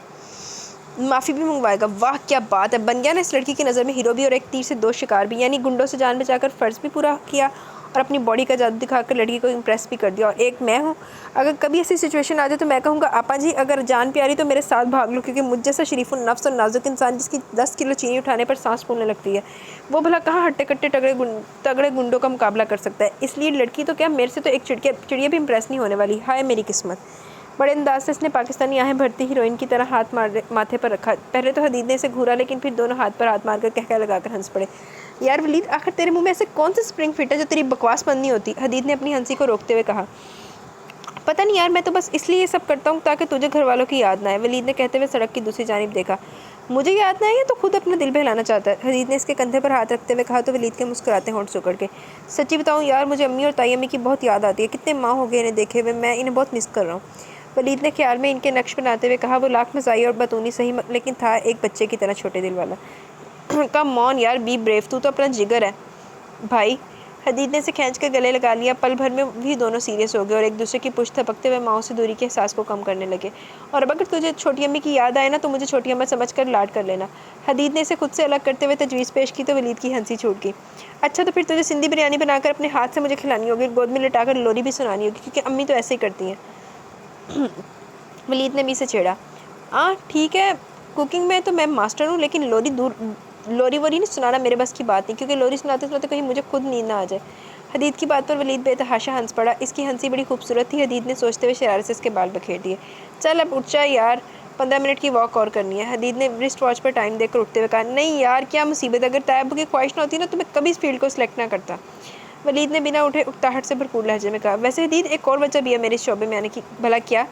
معافی بھی منگوائے گا۔ واہ کیا بات ہے! بن گیا نا اس لڑکی کی نظر میں ہیرو بھی اور ایک تیر سے 2 شکار بھی، یعنی گنڈوں سے جان بچا کر فرض بھی پورا کیا اور اپنی باڈی کا جادو دکھا کر لڑکی کو امپریس بھی کر دیا۔ اور ایک میں ہوں، اگر کبھی ایسی سچویشن آ جائے تو میں کہوں گا، آپا جی اگر جان پیاری تو میرے ساتھ بھاگ لو، کیونکہ مجھ جیسا شریف النفس اور نازک انسان جس کی 10 کلو چینی اٹھانے پر سانس پھولنے لگتی ہے، وہ بھلا کہاں ہٹے کٹے تگڑے گنڈوں کا مقابلہ کر سکتا ہے؟ اس لیے لڑکی تو کیا، میرے سے تو ایک چڑیا بھی امپریس نہیں ہونے والی۔ ہائے میری قسمت! بڑے انداز سے اس نے پاکستانی آہیں بھرتی ہیروئن کی طرح ہاتھ ماتھے پر رکھا۔ پہلے تو حدید نے اسے گھورا، لیکن پھر دونوں ہاتھ پر ہاتھ مار کر کہکہا لگا کر ہنس پڑے۔ یار ولید، آخر تیرے منہ میں ایسے کون سے سپرنگ فٹ ہے جو تیری بکواس بند نہیں ہوتی؟ حدید نے اپنی ہنسی کو روکتے ہوئے کہا۔ پتہ نہیں یار، میں تو بس اس لیے یہ سب کرتا ہوں تاکہ تجھے گھر والوں کی یاد نہ آئے، ولید نے کہتے ہوئے سڑک کی دوسری جانب دیکھا۔ مجھے یاد نہ آئے، تو خود اپنا دل بہلانا چاہتا ہے، حدید نے اس کے کندھے پر ہاتھ رکھتے ہوئے کہا تو ولید کے مسکراتے ہونٹ سکڑ گئے۔ سچی بتاؤں یار، مجھے امی اور تائی امی کی بہت یاد آتی ہے، کتنے ماہ ہو گئے انہیں دیکھے ہوئے، میں انہیں بہت مس کر رہا ہوں، ولید نے خیال میں ان کے نقش بناتے ہوئے کہا۔ وہ لاکھ مزاحیہ اور بطونی صحیح، لیکن تھا ایک بچے کی طرح چھوٹے دل والا۔ کم آن یار، بی بریو، تو اپنا جگر ہے بھائی۔ حدید نے اسے کھینچ کر گلے لگا لیا۔ پل بھر میں بھی دونوں سیریس ہو گئے اور ایک دوسرے کی پشت تھپکتے ہوئے ماؤں سے دوری کے احساس کو کم کرنے لگے۔ اور اب اگر تجھے چھوٹی امی کی یاد آئے نا تو مجھے چھوٹی اماں سمجھ کر لاڈ کر لینا۔ حدید نے اسے خود سے الگ کرتے ہوئے تجویز پیش کی تو ولید کی ہنسی چھوٹ گئی۔ اچھا تو پھر تجھے سندھی بریانی بنا کر اپنے ہاتھ سے مجھے کھلانی ہوگی، گود میں لٹا کر لوری بھی سنانی ہوگی، کیونکہ امی تو ایسے ہی کرتی ہیں، ولید نے امی سے چھیڑا۔ ٹھیک ہے، کوکنگ میں تو میں ماسٹر ہوں، لیکن لوری ووری نہیں سنانا میرے بس کی بات نہیں، کیونکہ لوری سناتے سناتے کہیں مجھے خود نیند نہ آ جائے۔ حدید کی بات پر ولید بے تحاشا ہنس پڑا۔ اس کی ہنسی بڑی خوبصورت تھی۔ حدید نے سوچتے ہوئے شرارت سے اس کے بال بکھیر دیے۔ چل اب اٹھ جا یار، 15 منٹ کی واک اور کرنی ہے، حدید نے رسٹ واچ پر ٹائم دیکھ کر اٹھتے ہوئے کہا۔ نہیں یار، کیا مصیبت ہے، اگر طیب کی خواہش نہ ہوتی نا تو میں کبھی اس فیلڈ کو سلیکٹ نہ کرتا، ولید نے بنا اٹھے اکتاہٹ سے بھرپور لہجے میں کہا۔ ویسے حدید، ایک اور وجہ بھی ہے میرے اس شعبے میں آنے کی۔ بھلا کیا؟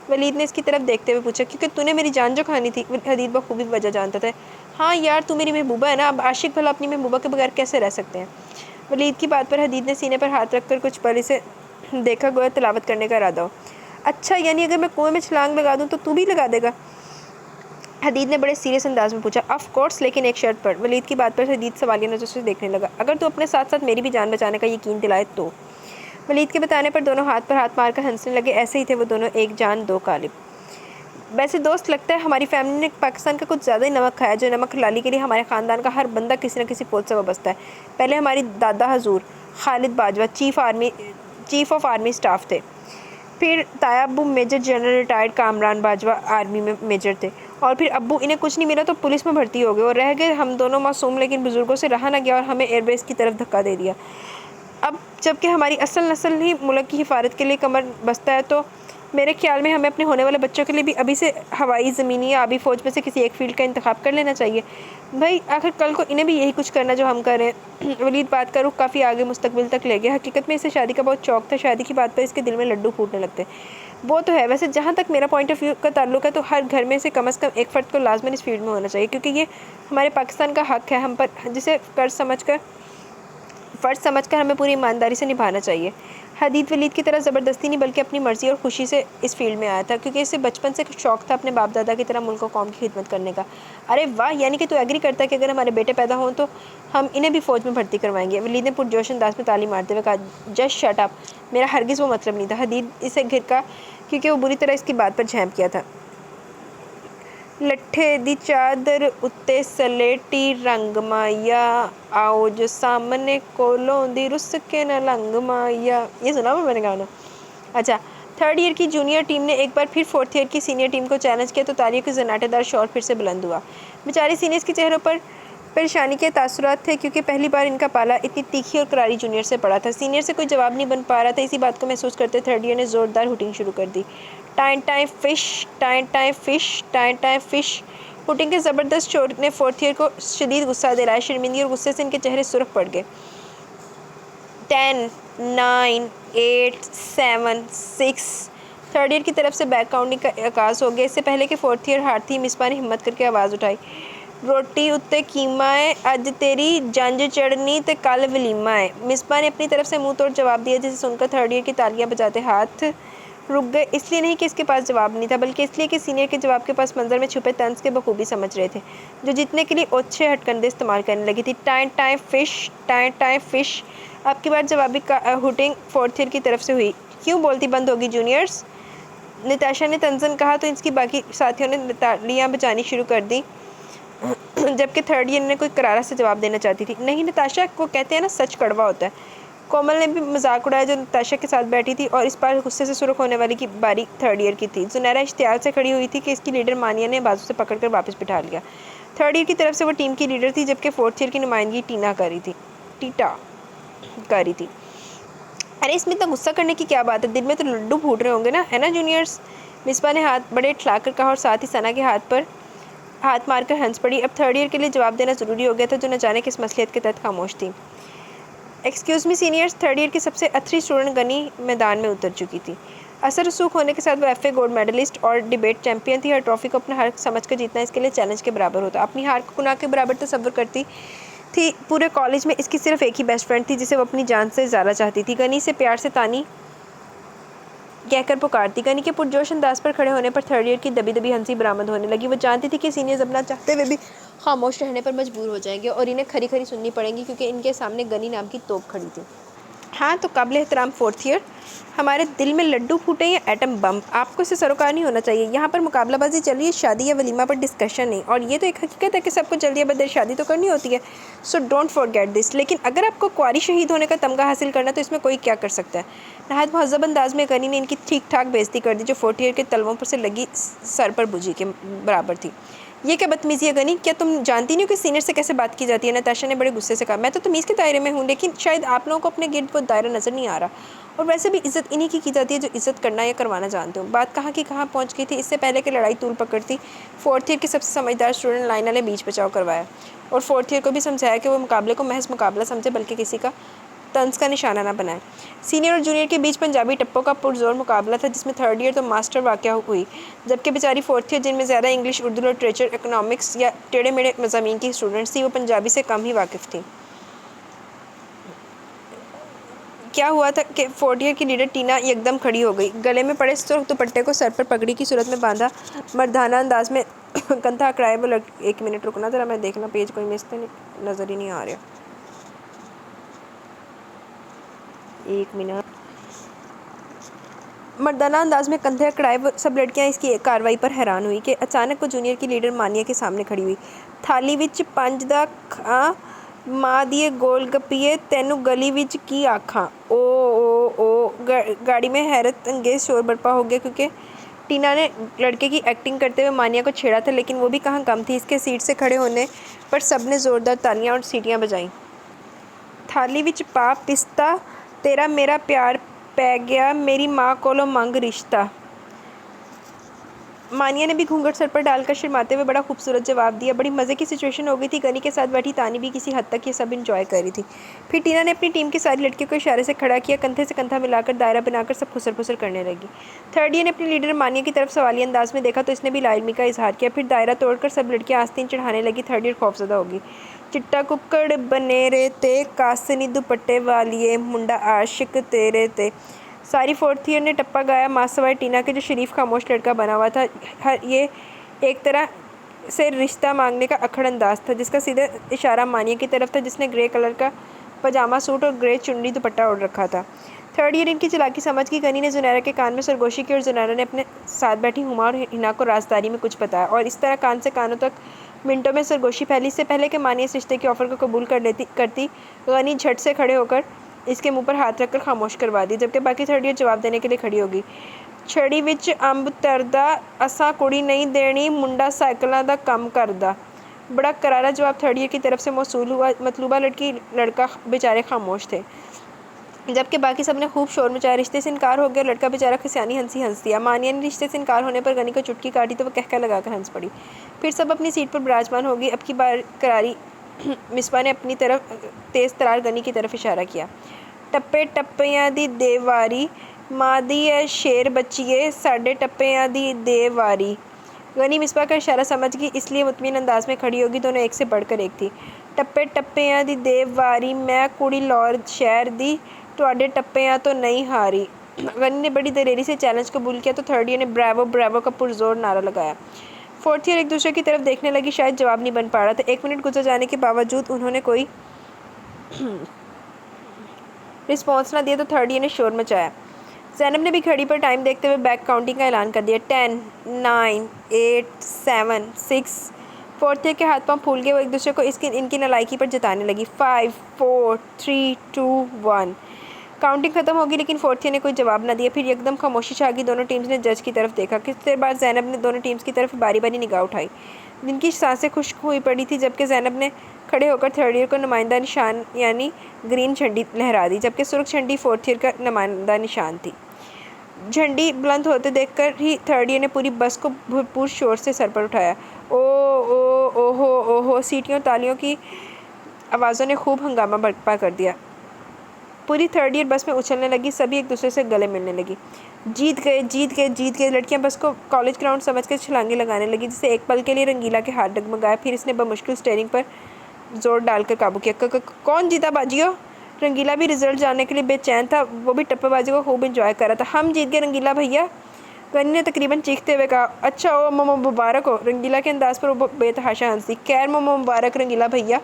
ولید نے اس کی طرف دیکھتے ہوئے پوچھا۔ کیونکہ تو نے میری جان جو کھانی تھی، حدید بخوبی وجہ جانتا تھا۔ ہاں یار، تو میری محبوبہ ہے نا، اب عاشق بھلا اپنی محبوبہ کے بغیر کیسے رہ سکتے ہیں؟ ولید کی بات پر حدید نے سینے پر ہاتھ رکھ کر کچھ پل اسے دیکھا، گویا تلاوت کرنے کا ارادہ ہو۔ اچھا، یعنی اگر میں کنویں میں چھلانگ لگا دوں تو بھی لگا دے گا؟ حدید نے بڑے سیریس انداز میں پوچھا۔ آف کورس، لیکن ایک شرط پر۔ ولید کی بات پر حدید سوالیہ نظر سے دیکھنے لگا۔ اگر تو اپنے ساتھ ساتھ میری بھی جان بچانے کا یقین دلائے تو؟ ولید کے بتانے پر دونوں ہاتھ پر ہاتھ مار کر ہنسنے لگے۔ ایسے ہی تھے وہ دونوں، ایک جان دو قالب۔ ویسے دوست، لگتا ہے ہماری فیملی نے پاکستان کا کچھ زیادہ ہی نمک کھایا، جو نمک حلالی کے لیے ہمارے خاندان کا ہر بندہ کسی نہ کسی پوسٹ سے وابستہ ہے۔ پہلے ہماری دادا حضور Khalid Bajwa chief of army staff تھے، پھر تایا ابو major general retired Kamran Bajwa army میں میجر تھے، اور پھر ابو انہیں کچھ نہیں ملا تو پولیس میں بھرتی ہو گئے، اور رہ گئے ہم دونوں معصوم، لیکن بزرگوں سے رہا نہ گیا اور ہمیں ایئر بیس کی طرف دھکا دے دیا۔ اب جب کہ ہماری اصل نسل ہی ملک کی حفاظت کے لیے کمر بستہ ہے، تو میرے خیال میں ہمیں اپنے ہونے والے بچوں کے لیے بھی ابھی سے ہوائی، زمینی یا آبی فوج میں سے کسی ایک فیلڈ کا انتخاب کر لینا چاہیے بھائی، آخر کل کو انہیں بھی یہی کچھ کرنا جو ہم کر رہے ہیں۔ ولید بات کا رخ کافی آگے مستقبل تک لے گیا۔ حقیقت میں اسے شادی کا بہت شوق تھا، شادی کی بات پر اس کے دل میں لڈو پھوٹنے لگتے۔ وہ تو ہے، ویسے جہاں تک میرا پوائنٹ آف ویو کا تعلق ہے تو ہر گھر میں سے کم از کم ایک فرد کو لازماً اس فیلڈ میں ہونا چاہیے، کیونکہ یہ ہمارے پاکستان کا حق ہے ہم پر، جسے فرض سمجھ کر ہمیں پوری ایمانداری سے نبھانا چاہیے۔ حدید ولید کی طرح زبردستی نہیں بلکہ اپنی مرضی اور خوشی سے اس فیلڈ میں آیا تھا، کیونکہ اسے بچپن سے شوق تھا اپنے باپ دادا کی طرح ملک و قوم کی خدمت کرنے کا۔ ارے واہ، یعنی کہ تو ایگری کرتا ہے کہ اگر ہمارے بیٹے پیدا ہوں تو ہم انہیں بھی فوج میں بھرتی کروائیں گے؟ ولید نے پرجوش انداز میں تالی مارتے ہوئے کہا۔ جسٹ شٹ اپ، میرا ہرگز وہ مطلب نہیں تھا۔ حدید اسے گھرکا کیونکہ وہ بری طرح اس کی بات پر جھینپ کیا تھا۔ لٹھے دی چادر اتے سلیٹی رنگ مایا، آؤ جو سامنے کولوں دی رس کے نہ لنگ مایا۔ یہ سنا میں نے گانا؟ اچھا، 3rd ایئر کی جونیئر ٹیم نے ایک بار پھر 4th ایئر کی سینئر ٹیم کو چیلنج کیا تو تالیوں کے زناٹے دار شور پھر سے بلند ہوا۔ بیچاری سینئرز کے چہروں پر پریشانی کے تاثرات تھے کیونکہ پہلی بار ان کا پالا اتنی تیکھی اور کراری جونیئر سے پڑا تھا. سینئر سے کوئی جواب نہیں بن پا رہا تھا. اسی بات کو محسوس کرتے تھرڈ ایئر نے زوردار ہوٹنگ شروع کر دی. Time time fish, time time fish, time time fish. Hooting کے زبردست شور نے فورتھ ایئر کو شدید غصہ دلایا. شرمندگی اور غصے سے ان کے چہرے سرخ پڑ گئے. 10 9 8 7 6. تھرڈ ایئر کی طرف سے بیک کاؤنٹنگ کا آغاز ہو گیا. اس سے پہلے کہ فورتھ ایئر ہارتی مصباح نے ہمت کر کے آواز اٹھائی. روٹی اتے قیمہ ہے، اج تیری جنج چڑھنی تے کل ولیمہ ہے. مصباح نے اپنی طرف سے منہ توڑ جواب دیا جسے سن کر تھرڈ ایئر کی تالیاں بجاتے ہاتھ رک گئے. اس لیے نہیں کہ اس کے پاس جواب نہیں تھا بلکہ اس لیے کہ سینئر کے جواب کے پاس منظر میں چھپے طنز کے بخوبی سمجھ رہے تھے جو جیتنے کے لیے اوچھے ہٹکندے استعمال کرنے لگی تھی. Time time fish, time time fish. اب کی بار جوابی ہوٹنگ فورتھ ایئر کی طرف سے ہوئی. کیوں بولتی بند ہوگی جونیئرز؟ نتاشا نے تنزن کہا تو اس کی باقی ساتھیوں نے تالیاں بجانی شروع کر دی جبکہ تھرڈ ایئر نے کوئی کرارا سے جواب دینا چاہتی تھی. نہیں نتاشا، کو کہتے ہیں نا سچ کڑوا ہوتا ہے. کومل نے بھی مذاق اڑایا جو نتاشا کے ساتھ بیٹھی تھی اور اس بار غصے سے سرخ ہونے والی کی باری تھرڈ ایئر کی تھی. زنیرہ اشتعال سے کھڑی ہوئی تھی کہ اس کی لیڈر مانیہ نے بازو سے پکڑ کر واپس بٹھا لیا. تھرڈ ایئر کی طرف سے وہ ٹیم کی لیڈر تھی جبکہ فورتھ ایئر کی نمائندگی ٹیٹا کر رہی تھی. ارے اس میں اتنا غصہ کرنے کی کیا بات ہے؟ دل میں تو لڈو پھوٹ رہے ہوں گے نا، ہے نا جونیئرز؟ مصباح نے ہاتھ بڑے ٹھلا کر کہا اور ساتھ ہی ثنا کے ہاتھ پر ہاتھ مار کر ہنس پڑی. اب تھرڈ ایئر کے لیے جواب دینا ضروری ہو گیا تھا جو نہ جانے کس مصلحت کے تحت خاموش تھی. Excuse me seniors. Third year کی سب سے اتھری اسٹوڈنٹ گنی میدان میں اتر چکی تھی. اثر رسوخ ہونے کے ساتھ وہ ایف اے گولڈ میڈلسٹ اور ڈیبیٹ چیمپئن تھی. ہر ٹرافی کو اپنا حق سمجھ کر جیتنا اس کے لیے چیلنج کے برابر ہوتا. اپنی ہار کو گناہ کے برابر تصور کرتی تھی. پورے کالج میں اس کی صرف ایک ہی بیسٹ فرینڈ تھی جسے وہ اپنی جان سے زیادہ چاہتی تھی. گنی سے پیار سے تانی کہہ کر پکارتی. گنی کے پرجوش انداز پر کھڑے ہونے پر تھرڈ ایئر کی دبی دبی ہنسی برآمد ہونے لگی. وہ جانتی تھی کہ سینئرز اپنا چاہتے ہوئے بھی خاموش رہنے پر مجبور ہو جائیں گے اور انہیں کھری کھری سننی پڑیں گی کیونکہ ان کے سامنے گنی نام کی توپ کھڑی تھی. ہاں تو قابل احترام فورتھ ایئر، ہمارے دل میں لڈو پھوٹے یا ایٹم بم، آپ کو اسے سروکار نہیں ہونا چاہیے. یہاں پر مقابلہ بازی چل رہی ہے، شادی یا ولیمہ پر ڈسکشن نہیں. اور یہ تو ایک حقیقت ہے کہ سب کو جلدی بدیر شادی تو کرنی ہوتی ہے. سو ڈونٹ فارگیٹ دس. لیکن اگر آپ کو کنواری شہید ہونے کا تمغہ حاصل کرنا تو اس میں کوئی کیا کر سکتا ہے؟ نہایت مہذب انداز میں گنی نے ان کی ٹھیک ٹھاک بےعزتی کر دی جو فورتھ ایئر کے تلووں پر سے لگی سر پر بجھی کے برابر تھی. یہ کیا بدتمیزی ہے گنی؟ کیا تم جانتی نہیں ہو کہ سینئر سے کیسے بات کی جاتی ہے؟ نتاشا نے بڑے غصے سے کہا. میں تو تمیز کے دائرے میں ہوں لیکن شاید آپ لوگوں کو اپنے گرد وہ دائرہ نظر نہیں آ رہا. اور ویسے بھی عزت انہی کی جاتی ہے جو عزت کرنا یا کروانا جانتے ہوں. بات کہاں کی کہاں پہنچ گئی تھی. اس سے پہلے کہ لڑائی طول پکڑتی فورتھ ایئر کے سب سے سمجھدار اسٹوڈنٹ لائنا نے بیچ بچاؤ کروایا اور فورتھ ایئر کو بھی سمجھایا کہ وہ مقابلے کو محض مقابلہ سمجھے بلکہ کسی کا طنز کا نشانہ نہ بنائے. سینئر اور جونیئر کے بیچ پنجابی ٹپوں کا پرزور مقابلہ تھا جس میں تھرڈ ایئر تو ماسٹر واقعہ ہوئی جبکہ بیچاری فورتھ ایئر جن میں زیادہ انگلش، اردو لٹریچر، اکنامکس یا ٹیڑھے میڑھے مضامین کی اسٹوڈنٹس تھی وہ پنجابی سے کم ہی واقف تھی. کیا ہوا تھا کہ فورتھ ایئر کی لیڈر ٹینا یکدم کھڑی ہو گئی. گلے میں پڑے سرخ دوپٹے کو سر پر پگڑی کی صورت میں باندھا مردانہ انداز میں کندھا اکڑائے وہ ایک منٹ رکنا ذرا میں دیکھنا پیج کوئی مس تو نظر ہی نہیں آ رہا. ایک منٹ. مردانہ انداز میں کندھے اکڑائے وہ سب لڑکیاں اس کی کارروائی پر حیران ہوئی کہ اچانک وہ جونیئر کی لیڈر مانیہ کے سامنے کھڑی ہوئی. تھالی وچ 5 دا کھاں ماں دیے گول گپیے تینوں گلی وچ کی آکھاں. او او او. گاڑی میں حیرت انگیز شور برپا ہو گیا کیونکہ ٹینا نے لڑکے کی ایکٹنگ کرتے ہوئے مانیہ کو چھیڑا تھا لیکن وہ بھی کہاں کم تھی. اس کے سیٹ سے کھڑے ہونے پر سب نے زوردار تالیاں اور سیٹیاں بجائیں. تھالی وچ پا پستہ تیرا میرا پیار پے گیا میری ماں کولوں منگ رشتہ. مانیہ نے بھی گھونگھٹ سر پر ڈال کر شرماتے ہوئے بڑا خوبصورت جواب دیا. بڑی مزے کی سچویشن ہو گئی تھی. گنی کے ساتھ بیٹھی تانی بھی کسی حد تک یہ سب انجوائے کر رہی تھی. پھر ٹینا نے اپنی ٹیم کی ساری لڑکیوں کو اشارے سے کھڑا کیا. کندھے سے کندھا ملا کر دائرہ بنا کر سب خسر پھسر کرنے لگی. تھرڈ ایئر نے اپنی لیڈر مانیہ کی طرف سوالیہ انداز میں دیکھا تو اس نے بھی لا علمی کا اظہار کیا. پھر دائرہ توڑ کر سب لڑکیاں آستین چڑھانے لگی. تھرڈ ایئر خوفزدہ ہوگی. چٹا ککڑ بنیرے تے کاسنی دوپٹے والیے منڈا عاشق تیرے تے. ساری فورتھ ایئر نے ٹپا گایا ماں سوائے ٹینا کے جو شریف خاموش لڑکا بنا ہوا تھا. یہ ایک طرح سے رشتہ مانگنے کا اکھڑ انداز تھا جس کا سیدھا اشارہ مانیہ کی طرف تھا جس نے گرے کلر کا پاجامہ سوٹ اور گرے چنڈی دوپٹہ اوڑھ رکھا تھا. تھرڈ ایئر ان کی چلاکی سمجھ گئی. گنی نے زنیرہ کے کان میں سرگوشی کی اور زنیرہ نے اپنے ساتھ بیٹھی ہما اور ہنا کو رازداری میں کچھ بتایا اور اس طرح کان سے کانوں تک منٹوں میں سرگوشی پھیلی. اس سے پہلے کہ مانیہ اس رشتے کے آفر کو قبول کرتی غنی جھٹ سے کھڑے ہو کر اس کے منہ پر ہاتھ رکھ کر خاموش کروا دی جبکہ باقی تھرڈ ایئر جواب دینے کے لیے کھڑی ہوگی. چھڑی وچ امب تردا اساں کڑی نہیں دینی منڈا سائیکلاں دا کم کردا. بڑا کرارا جواب تھرڈ ایئر کی طرف سے موصول ہوا۔ مطلوبہ لڑکا بیچارے خاموش تھے، جبکہ باقی سب نے خوب شور مچایا۔ رشتے سے انکار ہو گیا، لڑکا بیچارہ کھسیانی ہنسی ہنس دیا۔ مانیہ نے رشتے سے انکار ہونے پر غنی کو چٹکی کاٹی تو وہ کہکہ لگا کر ہنس پڑی۔ پھر سب اپنی سیٹ پر براجمان ہو گئی۔ اب کی بار کراری مصباح نے اپنی طرف تیز ترار غنی کی طرف اشارہ کیا۔ ٹپے ٹپیاں دی دیواری، ماں دی اے شیر بچیے، ساڈے ٹپیاں دی دیواری۔ غنی مصباح کا اشارہ سمجھ گئی، اس لیے مطمئن انداز میں کھڑی ہوگی۔ دونوں ایک سے بڑھ کر ایک تھی۔ ٹپے ٹپیاں دی دیواری، میں کڑی لاہور شہر دی، تواڈے ٹپیاں تو نہیں ہاری۔ غنی نے بڑی دلیری سے چیلنج قبول کیا تو تھرڈ ایئر نے بریوو بریوو کا پرزور نعرہ لگایا۔ فورتھ ایئر ایک دوسرے کی طرف دیکھنے لگی، شاید جواب نہیں بن پا رہا تھا۔ 1 منٹ گزر جانے کے باوجود انہوں نے کوئی رسپانس نہ دیا تو تھرڈ ایئر نے شور مچایا۔ زینب نے بھی گھڑی پر ٹائم دیکھتے ہوئے بیک کاؤنٹنگ کا اعلان کر دیا۔ 10 9 8 7 6۔ فورتھ ایئر کے ہاتھ پاؤں پھول گئے، وہ ایک دوسرے کو ان کی نالائکی پر جتانے لگی۔ 5 4 3 2 1۔ کاؤنٹنگ ختم ہوگی لیکن فورتھ ایئر نے کوئی جواب نہ دیا۔ پھر یکدم خاموشی چھا گئی۔ دونوں ٹیمز نے جج کی طرف دیکھا۔ کچھ دیر بعد زینب نے دونوں ٹیمز کی طرف باری باری نگاہ اٹھائی۔ جن کی سانسیں خشک ہوئی پڑی تھیں، جبکہ زینب نے کھڑے ہو کر تھرڈ ایئر کو نمائندہ نشان یعنی گرین جھنڈی لہرا دی، جبکہ سرخ جھنڈی فورتھ ایئر کا نمائندہ نشان تھی۔ جھنڈی بلند ہوتے دیکھ کر ہی تھرڈ ایئر نے پوری بس کو بھرپور شور سے سر پر اٹھایا۔ او او اوہو اوہو، سیٹیوں تالیوں کی آوازوں نے خوب ہنگامہ برپا کر دیا۔ پوری تھرڈ ایئر بس میں اچھلنے لگی، سبھی ایک دوسرے سے گلے ملنے لگی۔ جیت گئے جیت گئے جیت گئے، لڑکیاں بس کو کالج گراؤنڈ سمجھ کر چھلانگیں لگانے لگی، جسے ایک پل کے لیے رنگیلا کے ہاتھ ڈگمگایا۔ پھر اس نے بمشکل اسٹیئرنگ پر زور ڈال کر قابو کیا۔ کون جیتا باجیو؟ رنگیلا بھی رزلٹ جاننے کے لیے بے چین تھا، وہ بھی ٹپے بازی کو خوب انجوائے کر رہا تھا۔ ہم جیت گئے رنگیلا بھیا، غنی نے تقریباً چیختے ہوئے کہا۔ اچھا او مبارک ہو، رنگیلا کے انداز پر وہ بے تحاشا ہنس دی۔ خیر مبارک رنگیلا بھیا،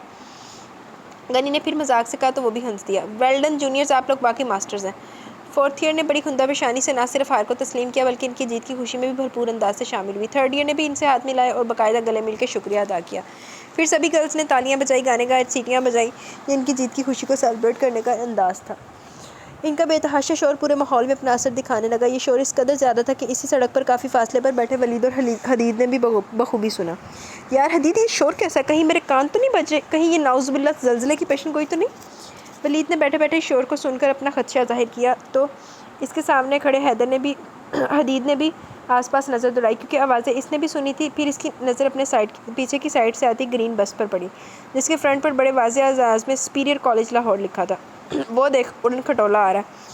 غنی نے پھر مذاق سے کہا تو وہ بھی ہنس دیا۔ ویل ڈن جونیئرز، آپ لوگ واقعی ماسٹرز ہیں۔ فورتھ ایئر نے بڑی خندہ پیشانی سے نہ صرف ہار کو تسلیم کیا بلکہ ان کی جیت کی خوشی میں بھی بھرپور انداز سے شامل ہوئی۔ تھرڈ ایئر نے بھی ان سے ہاتھ ملائے اور باقاعدہ گلے مل کے شکریہ ادا کیا۔ پھر سبھی گرلز نے تالیاں بجائی، گانے گائے، سیٹیاں بجائیں۔ یہ ان کی جیت کی خوشی کو سیلیبریٹ کرنے کا انداز تھا۔ ان کا بے تحاشا شور پورے ماحول میں اپنا اثر دکھانے لگا۔ یہ شور اس قدر زیادہ تھا کہ اسی سڑک پر کافی فاصلے پر بیٹھے ولید اور حدید نے بھی بخوبی سنا۔ یار حدید، یہ شور کیسا ہے؟ کہیں میرے کان تو نہیں بج رہے؟ کہیں یہ نعوذ باللہ زلزلے کی پیشن گوئی تو نہیں؟ ولید نے بیٹھے بیٹھے شور کو سن کر اپنا خدشہ ظاہر کیا تو اس کے سامنے کھڑے حدید نے بھی آس پاس نظر دوڑائی، کیونکہ آوازیں اس نے بھی سنی تھی۔ پھر اس کی نظر اپنے پیچھے کی سائڈ سے آتی گرین بس پر پڑی، جس کے فرنٹ پر بڑے واضح انداز میں سپیریئر کالج لاہور لکھا تھا۔ وہ دیکھ، اڑن کھٹولا آ رہا ہے۔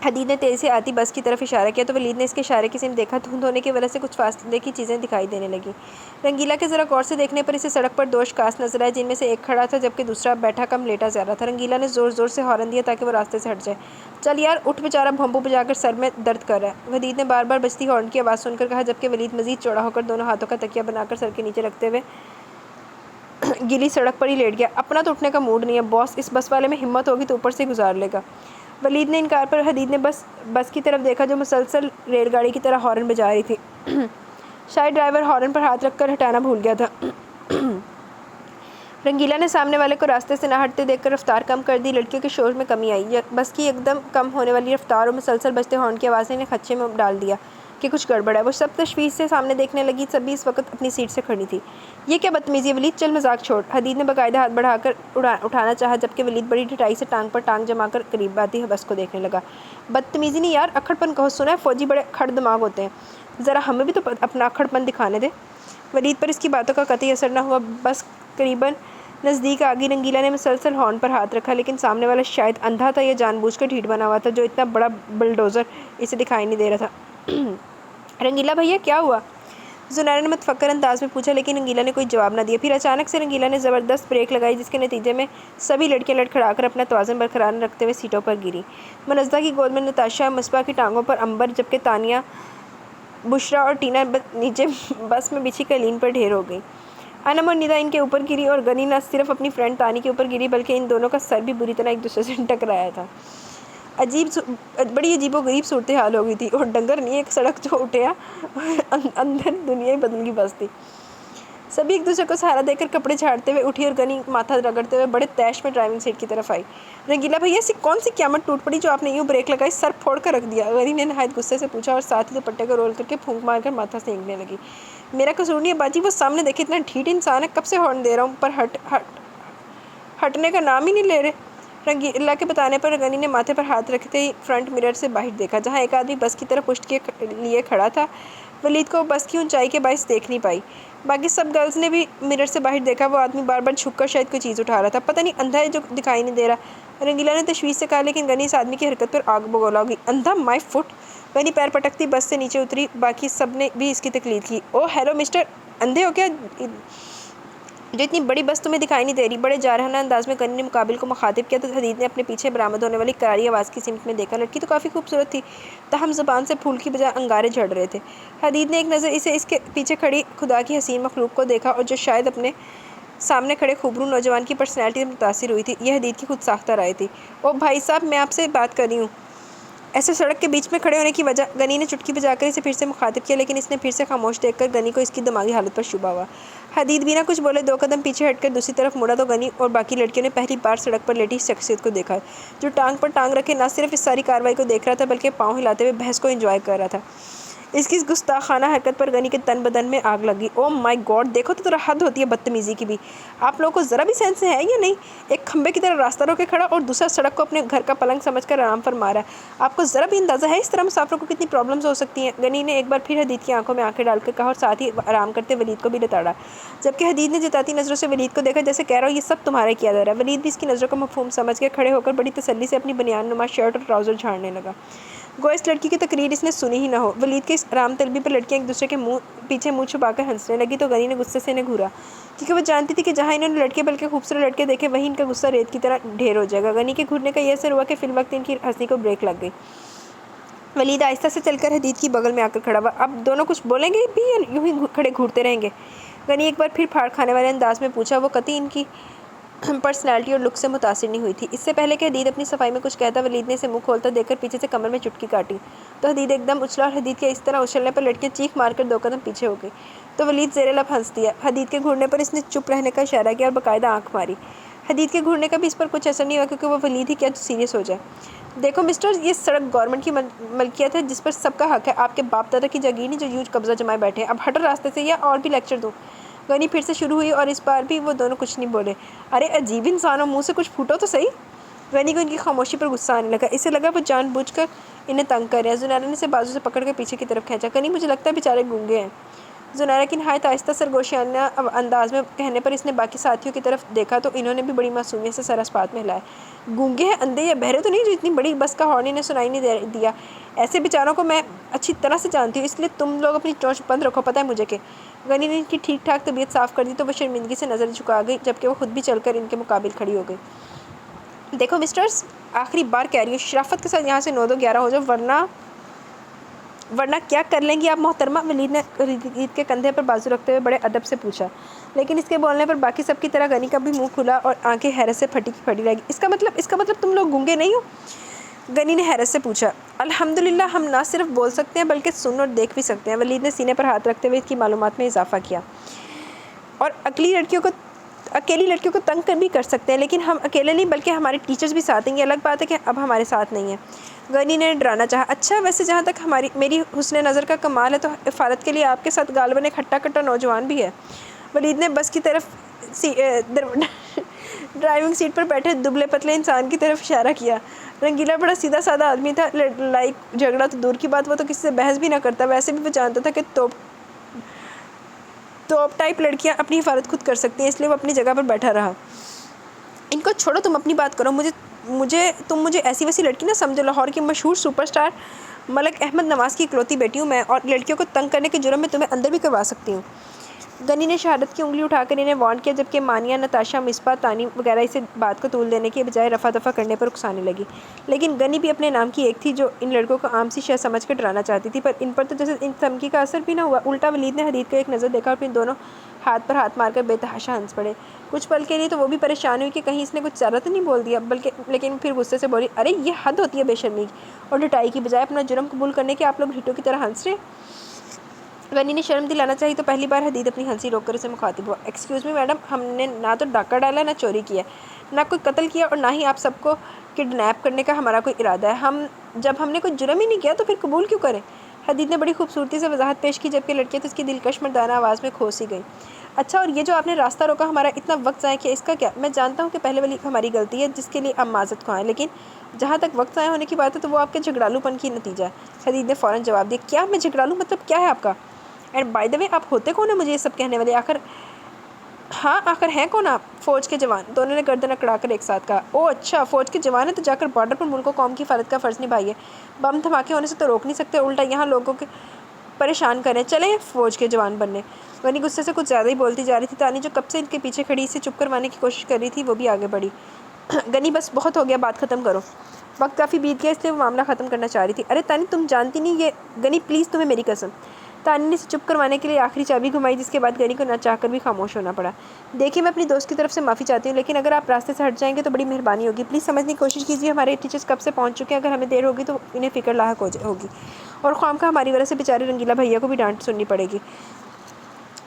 حدید نے تیزی سے آتی بس کی طرف اشارہ کیا تو ولید نے اس کے اشارے کی سمت دیکھا۔ دھند ہونے کی وجہ سے کچھ فاصلے کی چیزیں دکھائی دینے لگیں۔ رنگیلا کے ذرا غور سے دیکھنے پر اسے سڑک پر 2 اشخاص نظر آئے، جن میں سے ایک کھڑا تھا جبکہ دوسرا بیٹھا کم لیٹا زیادہ تھا۔ رنگیلا نے زور زور سے ہارن دیا تاکہ وہ راستے سے ہٹ جائے۔ چل یار اٹھ، بیچارہ بھونپو بجا کر سر میں درد کر رہا ہے، حدید نے بار بار بجتی ہارن کی آواز سن کر کہا، جبکہ ولید مزید چوڑا ہو کر دونوں ہاتھوں کا تکیہ بنا کر سر کے نیچے رکھتے ہوئے گیلی سڑک پر ہی لیٹ گیا۔ اپنا تو اٹھنے کا موڈ نہیں ہے باس، اس بس والے میں ہمت ہوگی تو اوپر سے گزار لے گا۔ ولید نے انکار پر حدید نے بس کی طرف دیکھا جو مسلسل ریل گاڑی کی طرح ہارن بجا رہی تھی۔ شاید ڈرائیور ہارن پر ہاتھ رکھ کر ہٹانا بھول گیا تھا۔ رنگیلا نے سامنے والے کو راستے سے نہ ہٹتے دیکھ کر رفتار کم کر دی۔ لڑکیوں کے شور میں کمی آئی۔ بس کی یکدم کم ہونے والی رفتار اور مسلسل بجتے ہارن کی آوازیں نے خدشے میں ڈال دیا کہ کچھ گڑبڑ ہے۔ وہ سب تشویش سے سامنے دیکھنے لگی، سبھی اس وقت اپنی سیٹ سے کھڑی تھی۔ یہ کیا بدتمیزی ہے ولید، چل مذاق چھوڑ۔ حدید نے باقاعدہ ہاتھ بڑھا کر اٹھانا چاہا، جبکہ ولید بڑی ڈٹائی سے ٹانگ پر ٹانگ جما کر قریب آتی بس کو دیکھنے لگا۔ بدتمیزی نہیں یار، اکھڑ پن کہو، سنا ہے فوجی بڑے کھڑ دماغ ہوتے ہیں، ذرا ہمیں بھی تو اپنا اکھڑ پن دکھانے دے۔ ولید پر اس کی باتوں کا قطعی اثر نہ ہوا۔ بس قریباً نزدیک آ گئی۔ رنگیلا نے مسلسل ہارن پر ہاتھ رکھا، لیکن سامنے والا شاید اندھا تھا یا جان بوجھ کر ڈھیٹ بنا ہوا تھا، جو اتنا بڑا بلڈوزر اسے دکھائی نہیں دے رہا تھا۔ رنگیلا بھیا کیا ہوا؟ زنیرہ نے متفکر انداز میں پوچھا، لیکن رنگیلا نے کوئی جواب نہ دیا۔ پھر اچانک سے رنگیلا نے زبردست بریک لگائی، جس کے نتیجے میں سبھی لڑکیاں لڑکھڑا کر اپنا توازن برقرار رکھتے ہوئے سیٹوں پر گریں۔ منزہ کی گود میں نتاشا، مصباح کی ٹانگوں پر عنبر، جبکہ تانیہ، بشریٰ اور ٹینا نیچے بس میں بچھی قالین پر ڈھیر ہو گئیں۔ انم اور ندا ان کے اوپر گری اور غنی نہ صرف اپنی فرینڈ تانی کے اوپر گری بلکہ ان دونوں کا سر بھی بری طرح ایک دوسرے سے ٹکرایا تھا۔ بڑی عجیب و غریب صورتحال ہو گئی تھی، اور ڈنگر نہیں ایک سڑک جو اٹھیا اندر دنیا ہی بدل گئی بس تھی۔ سبھی ایک دوسرے کو سہارا دے کر کپڑے جھاڑتے ہوئے اٹھی اور غنی ماتھا رگڑتے ہوئے بڑے تیش میں ڈرائیونگ سیٹ کی طرف آئی۔ رنگیلا بھیا ایسی کون سی قیامت ٹوٹ پڑی جو آپ نے یوں بریک لگائی، سر پھوڑ کر رکھ دیا؟ غنی نے نہایت غصے سے پوچھا اور ساتھ ہی دوپٹے کو رول کر کے پھونک مار کر ماتھا سینکنے لگی۔ میرا قصور نہیں ہے باجی، وہ سامنے دیکھے اتنا ڈھیٹ انسان ہے، کب سے ہارن دے رہا ہوں پر ہٹنے کا نام ہی نہیں لے رہے۔ رنگیلا کے بتانے پر غنی نے ماتھے پر ہاتھ رکھتے ہی فرنٹ مرر سے باہر دیکھا، جہاں ایک آدمی بس کی طرف پشت کے لیے کھڑا تھا۔ ولید کو بس کی اونچائی کے باعث دیکھ نہیں پائی۔ باقی سب گرلز نے بھی مرر سے باہر دیکھا، وہ آدمی بار بار جھک کر شاید کوئی چیز اٹھا رہا تھا، پتہ نہیں اندھا ہے جو دکھائی نہیں دے رہا۔ رنگیلا نے تشویش سے کہا، لیکن غنی اس آدمی کی حرکت پر آگ بگولا ہوگی۔ اندھا مائی فٹ! غنی پیر پٹکتی بس سے نیچے اتری، باقی سب نے بھی اس کی تقلید کی۔ او ہیلو مسٹر، اندھے ہو کیا جو اتنی بڑی بس تمہیں دکھائی نہیں دے رہی؟ بڑے جارحانہ انداز میں غنی نے مقابل کو مخاطب کیا تو حدید نے اپنے پیچھے برآمد ہونے والی کراری آواز کی سمت میں دیکھا۔ لڑکی تو کافی خوبصورت تھی، تاہم زبان سے پھول کی بجائے انگارے جھڑ رہے تھے۔ حدید نے ایک نظر اس کے پیچھے کھڑی خدا کی حسین مخلوق کو دیکھا، اور جو شاید اپنے سامنے کھڑے خوبرو نوجوان کی پرسنالٹی سے متاثر ہوئی تھی۔ یہ حدید کی خود ساختہ رائے تھی۔ او بھائی صاحب، میں آپ سے بات کر رہی ہوں۔ ایسے سڑک کے بیچ میں کھڑے ہونے کی وجہ؟ غنی نے چٹکی بجا کر اسے پھر سے مخاطب کیا، لیکن اس نے پھر سے خاموش دیکھ کر غنی کو اس کی دماغی حالت پر شبہ ہوا۔ حدید بنا کچھ بولے 2 قدم پیچھے ہٹ کر دوسری طرف مڑا تو غنی اور باقی لڑکیوں نے پہلی بار سڑک پر لیٹی شخصیت کو دیکھا، جو ٹانگ پر ٹانگ رکھے نہ صرف اس ساری کارروائی کو دیکھ رہا تھا بلکہ پاؤں ہلاتے ہوئے بحث کو انجوائے کر رہا تھا۔ اس کی گستاخانہ حرکت پر غنی کے تن بدن میں آگ لگی۔ او مائی گاڈ، دیکھو تو ذرا حد ہوتی ہے بدتمیزی کی بھی۔ آپ لوگوں کو ذرا بھی سینس ہے یا نہیں؟ ایک کھمبے کی طرح راستہ روکے کھڑا اور دوسرا سڑک کو اپنے گھر کا پلنگ سمجھ کر آرام فرما رہا ہے۔ آپ کو ذرا بھی اندازہ ہے اس طرح مسافروں کو کتنی پرابلمز ہو سکتی ہیں؟ غنی نے ایک بار پھر حدید کی آنکھوں میں آنکھیں ڈال کر کہا، اور ساتھ ہی آرام کرتے ولید کو بھی لتاڑا، جبکہ حدید نے جتاتی نظروں سے ولید کو دیکھا، جیسے کہہ رہا ہو یہ سب تمہارا کیا جا رہا ہے۔ ولید بھی اس کی نظروں کا مفہوم سمجھ کے کھڑے ہو کر بڑی تسلی سے اپنی بنیان نما شرٹ اور ٹراؤزر جھاڑنے لگا، گویا اس لڑکی کی تقریر اس نے سنی ہی نہ ہو۔ ولید کے اس آرام طلبی پر لڑکیاں ایک دوسرے کے پیچھے منہ چھپا کر ہنسنے لگی تو غنی نے غصے سے انہیں گھورا، کیونکہ وہ جانتی تھی کہ جہاں انہوں نے لڑکے بلکہ خوبصورت لڑکے دیکھے وہیں ان کا غصہ ریت کی طرح ڈھیر ہو جائے گا۔ غنی کے گھورنے کا یہ اثر ہوا کہ فی الوقت ان کی ہنسی کو بریک لگ گئی۔ ولید آہستہ سے چل کر حدید کی بغل میں آ کر کھڑا ہوا۔ اب دونوں کچھ بولیں گے بھی یا یوں ہی کھڑے گھورتے رہیں گے؟ غنی ایک بار پھر پھاڑ کھانے والے انداز میں پوچھا۔ وہ قطعی ان کی پرسنالٹی اور لک سے متاثر نہیں ہوئی تھی۔ اس سے پہلے کہ حدید اپنی صفائی میں کچھ کہتا، ولید نے اسے منہ کھولتا دیکھ کر پیچھے سے کمر میں چٹکی کاٹی تو حدید ایک دم اچھلا، اور حدید کے اس طرح اچھلنے پر لڑکیاں چیخ مار کر 2 قدم پیچھے ہو گئی تو ولید زیر لب ہنس دیا۔ حدید کے گھورنے پر اس نے چپ رہنے کا اشارہ کیا اور باقاعدہ آنکھ ماری۔ حدید کے گھورنے کا بھی اس پر کچھ اثر نہیں ہوا، کیونکہ وہ ولید ہی کیا جو سیریس ہو جائے۔ دیکھو مسٹر، یہ سڑک گورنمنٹ کی ملکیت ہے جس پر سب کا حق ہے، آپ کے باپ دادا کی جاگیر نہیں جو یوں قبضہ جمائے بیٹھے ہیں۔ اب ہٹو راستے سے یا اور بھی لیکچر دوں؟ غنی پھر سے شروع ہوئی اور اس بار بھی وہ دونوں کچھ نہیں بولے۔ ارے عجیب انسان ہو، منہ سے کچھ پھوٹو تو صحیح۔ غنی کو ان کی خاموشی پر غصہ آنے لگا، اسے لگا وہ جان بوجھ کر انہیں تنگ کر رہے ہیں۔ زنیرہ نے اسے بازو سے پکڑ کر پیچھے کی طرف کھینچا۔ غنی، مجھے لگتا ہے بیچارے گونگے ہیں۔ زنیرہ کی نہایت آہستہ سرگوشیانہ انداز میں کہنے پر اس نے باقی ساتھیوں کی طرف دیکھا تو انہوں نے بھی بڑی معصومیت سے سر اسپات میں ہلایا۔ گونگے ہیں؟ اندھے یا بہرے تو نہیں جو اتنی بڑی بس کا ہارن انہیں سنائی نہیں دیا؟ ایسے بیچاروں کو میں اچھی طرح سے جانتی ہوں، اس لیے تم لوگ اپنی چونچ بند رکھو، پتہ ہے مجھے کہ۔ غنی نے ان کی ٹھیک ٹھاک طبیعت صاف کر دی تو وہ شرمندگی سے نظر جھکا گئی، جبکہ وہ خود بھی چل کر ان کے مقابل کھڑی ہو گئی۔ دیکھو مسٹرز، آخری بار کہہ رہی ہوں، شرافت کے ساتھ یہاں سے 9 2 11 ہو جاؤ، ورنہ کیا کر لیں گی آپ محترمہ؟ ولید نے حدید کے کندھے پر بازو رکھتے ہوئے بڑے ادب سے پوچھا، لیکن اس کے بولنے پر باقی سب کی طرح غنی کا بھی منہ کھلا اور آنکھیں حیرت سے پھٹی کی پھٹی رہ گئی۔ اس کا مطلب تم لوگ گونگے نہیں ہو؟ غنی نے حیرت سے پوچھا۔ الحمدللہ، ہم نہ صرف بول سکتے ہیں بلکہ سن اور دیکھ بھی سکتے ہیں۔ ولید نے سینے پر ہاتھ رکھتے ہوئے اس کی معلومات میں اضافہ کیا۔ اور اکیلی لڑکیوں کو تنگ بھی کر سکتے ہیں، لیکن ہم اکیلے نہیں بلکہ ہمارے ٹیچرز بھی ساتھ ہیں۔ یہ الگ بات ہے کہ اب ہمارے ساتھ نہیں ہیں۔ غنی نے ڈرانا چاہا۔ اچھا، ویسے جہاں تک میری حسن نظر کا کمال ہے تو حفاظت کے لیے آپ کے ساتھ غالباً ایک ہٹا کٹا نوجوان بھی ہے۔ ولید نے بس کی طرف ڈرائیونگ سیٹ پر بیٹھے دبلے پتلے انسان کی طرف اشارہ کیا۔ رنگیلا بڑا سیدھا سادہ آدمی تھا، لڑائی جھگڑا تو دور کی بات، وہ تو کسی سے بحث بھی نہ کرتا۔ ویسے بھی وہ جانتا تھا کہ توپ ٹائپ لڑکیاں اپنی حفاظت خود کر سکتی ہیں، اس لیے وہ اپنی جگہ پر بیٹھا رہا۔ ان کو چھوڑو، تم اپنی بات کرو۔ تم مجھے ایسی ویسی لڑکی نہ سمجھو، لاہور کی مشہور سپر اسٹار ملک احمد نواز کی اکلوتی بیٹی ہوں میں، اور لڑکیوں کو تنگ کرنے کے جرم میں تمہیں اندر بھی کروا سکتی ہوں۔ غنی نے شہادت کی انگلی اٹھا کر انہیں وارن کیا، جبکہ مانیہ، نتاشا، مصباح، تانی وغیرہ اسے بات کو طول دینے کے بجائے رفع دفع کرنے پر اکسانے لگی۔ لیکن غنی بھی اپنے نام کی ایک تھی جو ان لڑکوں کو عام سی شے سمجھ کر ڈرانا چاہتی تھی، پر ان پر تو جیسے ان دھمکی کا اثر بھی نہ ہوا۔ الٹا ولید نے حدید کو ایک نظر دیکھا اور پھر دونوں ہاتھ پر ہاتھ مار کر بے تحاشا ہنس پڑے۔ کچھ پل کے لیے تو وہ بھی پریشان ہوئی کہ کہیں اس نے کچھ زیادہ تو نہیں بول دیا، لیکن پھر غصے سے بولی، ارے یہ حد ہوتی ہے بے شرمی کی، اور ڈٹائی کی بجائے اپنا جرم قبول کرنے کے آپ لوگ ہٹوں کی طرح ہنس رہے ہیں۔ غنی نے شرم دلانا چاہی تو پہلی بار حدید اپنی ہنسی روک کر اسے مخاطب ہوا۔ ایکسکیوز می میڈم، ہم نے نہ تو ڈاکہ ڈالا، نہ چوری کیا، نہ کوئی قتل کیا، اور نہ ہی آپ سب کو کڈنیپ کرنے کا ہمارا کوئی ارادہ ہے۔ جب ہم نے کوئی جرم ہی نہیں کیا تو پھر قبول کیوں کریں؟ حدید نے بڑی خوبصورتی سے وضاحت پیش کی، جبکہ لڑکیاں تو اس کی دلکش مردانہ آواز میں کھو سی گئیں۔ اچھا، اور یہ جو آپ نے راستہ روکا، ہمارا اتنا وقت ضائع کیا، اس کا کیا؟ میں جانتا ہوں کہ پہلے والی ہماری غلطی ہے جس کے لیے آپ معذرت خواہ ہیں، لیکن جہاں تک وقت ضائع ہونے کی بات ہے تو وہ آپ کے جھگڑالو پن کی نتیجہ ہے۔ حدید نے فوراً جواب دیا، کیا میں جھگڑالو؟ مطلب کیا ہے آپ کا؟ اینڈ بائی دا وے، آپ ہوتے کون ہیں مجھے یہ سب کہنے والے؟ آخر ہیں کون آپ؟ فوج کے جوان، دونوں نے گردن اکڑا کر ایک ساتھ کہا۔ او اچھا، فوج کے جوان ہیں تو جا کر بارڈر پر ملک و قوم کی حفاظت کا فرض نبھائیے۔ بم دھماکے ہونے سے تو روک نہیں سکتے، الٹا یہاں لوگوں کے پریشان کریں۔ چلیں فوج کے جوان بننے۔ غنی غصے سے کچھ زیادہ ہی بولتی جا رہی تھی۔ تانی جو کب سے ان کے پیچھے کھڑی اسے چپ کروانے کی کوشش کر رہی تھی، وہ بھی آگے بڑھی۔ غنی بس بہت ہو گیا، بات ختم کرو۔ وقت کافی بیت گیا، اس لیے وہ معاملہ ختم کرنا چاہ رہی تھی۔ ارے تانی، تم جانتی نہیں یہ۔ غنی پلیز، تمہیں میری قسم۔ تانی نے اسے چپ کروانے کے لیے آخری چابی گھمائی، جس کے بعد غنی کو نہ چاہ کر بھی خاموش ہونا پڑا۔ دیکھیے، میں اپنی دوست کی طرف سے معافی چاہتی ہوں، لیکن اگر آپ راستے سے ہٹ جائیں گے تو بڑی مہربانی ہوگی۔ پلیز سمجھنے کی کوشش کیجیے، ہمارے ٹیچرز کب سے پہنچ چکے ہیں، اگر ہمیں دیر ہوگی تو انہیں فکر لاحق ہوگی، اور خواہ ہماری وجہ سے بیچارے رنگیلا بھیا کو بھی ڈانٹ سننی پڑے گی،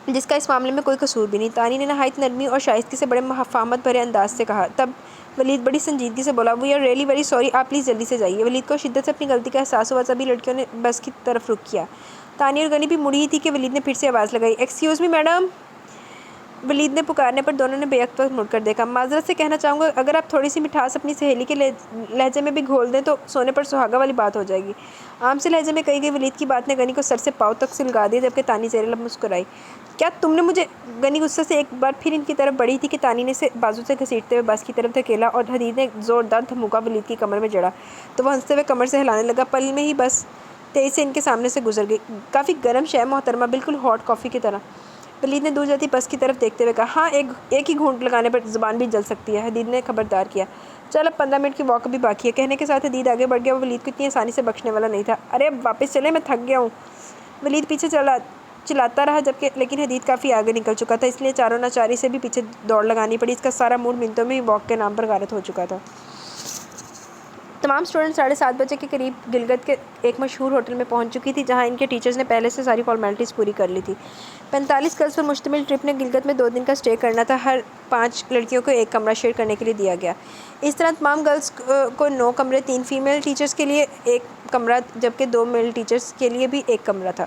جس کا اس معاملے میں کوئی قصور بھی نہیں۔ تانی نے نہایت نرمی اور شائستگی سے بڑے مفاہمت بھرے انداز سے کہا۔ تب ولید بڑی سنجیدگی سے بولا، we are really very sorry, آپ پلیز جلدی سے جائیے۔ ولید کو شدت سے اپنی غلطی کا احساس ہوا۔ سبھی لڑکیوں نے بس کی طرف رخ کیا۔ تانی اور غنی بھی مڑی ہی تھی کہ ولید نے پھر سے آواز لگائی، ایکسکیوز می میڈم۔ ولید نے پکارنے پر دونوں نے بے وقت مڑ کر دیکھا۔ معذرت سے کہنا چاہوں گا، اگر آپ تھوڑی سی مٹھاس اپنی سہیلی کے لہجے میں بھی گھول دیں تو سونے پر سہاگا والی بات ہو جائے گی۔ عام سے لہجے میں کہی گئی ولید کی بات نے غنی کو سر سے پاؤں تک سلگا دیا، جبکہ تانی زیر لب مسکرائی۔ کیا تم نے مجھے؟ غنی غصے سے ایک بار پھر ان کی طرف بڑھی تھی کہ تانی نے اسے بازو سے گھسیٹتے ہوئے بس کی طرف دھکیلا، اور حدید نے زوردار دھموکا ولید کی کمر میں جڑا تو وہ ہنستے ہوئے کمر سے ہلانے لگا۔ پل میں ہی بس تیزی سے ان کے سامنے سے گزر گئی۔ کافی گرم شے محترمہ، بالکل ہاٹ کافی کی طرح۔ ولید نے دور جاتی بس کی طرف دیکھتے ہوئے کہا، ہاں ایک ہی گھونٹ لگانے پر زبان بھی جل سکتی ہے۔ حدید نے خبردار کیا۔ چل، اب 15 منٹ کی واک بھی باقی ہے۔ کہنے کے ساتھ حدید آگے بڑھ گیا۔ وہ ولید کو اتنی آسانی سے بخشنے والا نہیں تھا۔ ارے اب واپس چلیں، میں تھک گیا ہوں۔ ولید پیچھے چلاتا رہا، لیکن حدید کافی آگے نکل چکا تھا، اس لیے چاروں ناچاری سے بھی پیچھے دوڑ لگانی پڑی۔ اس کا سارا موڈ منٹوں میں ہی واک کے نام پر غارت ہو چکا تھا۔ تمام اسٹوڈنٹس 7:30 بجے کے قریب گلگت کے ایک مشہور ہوٹل میں پہنچ چکی تھی، جہاں ان کے ٹیچرز نے پہلے سے ساری فارمیلٹیز پوری کر لی تھی۔ 45 گرلز پر مشتمل ٹرپ نے گلگت میں 2 دن کا اسٹے کرنا تھا۔ ہر 5 لڑکیوں کو ایک کمرہ شیئر کرنے کے لیے دیا گیا۔ اس طرح تمام گرلز کو 9 کمرے، 3 فیمیل ٹیچرز کے لیے ایک کمرہ، جبکہ 2 میل ٹیچرز کے لیے بھی ایک کمرہ تھا۔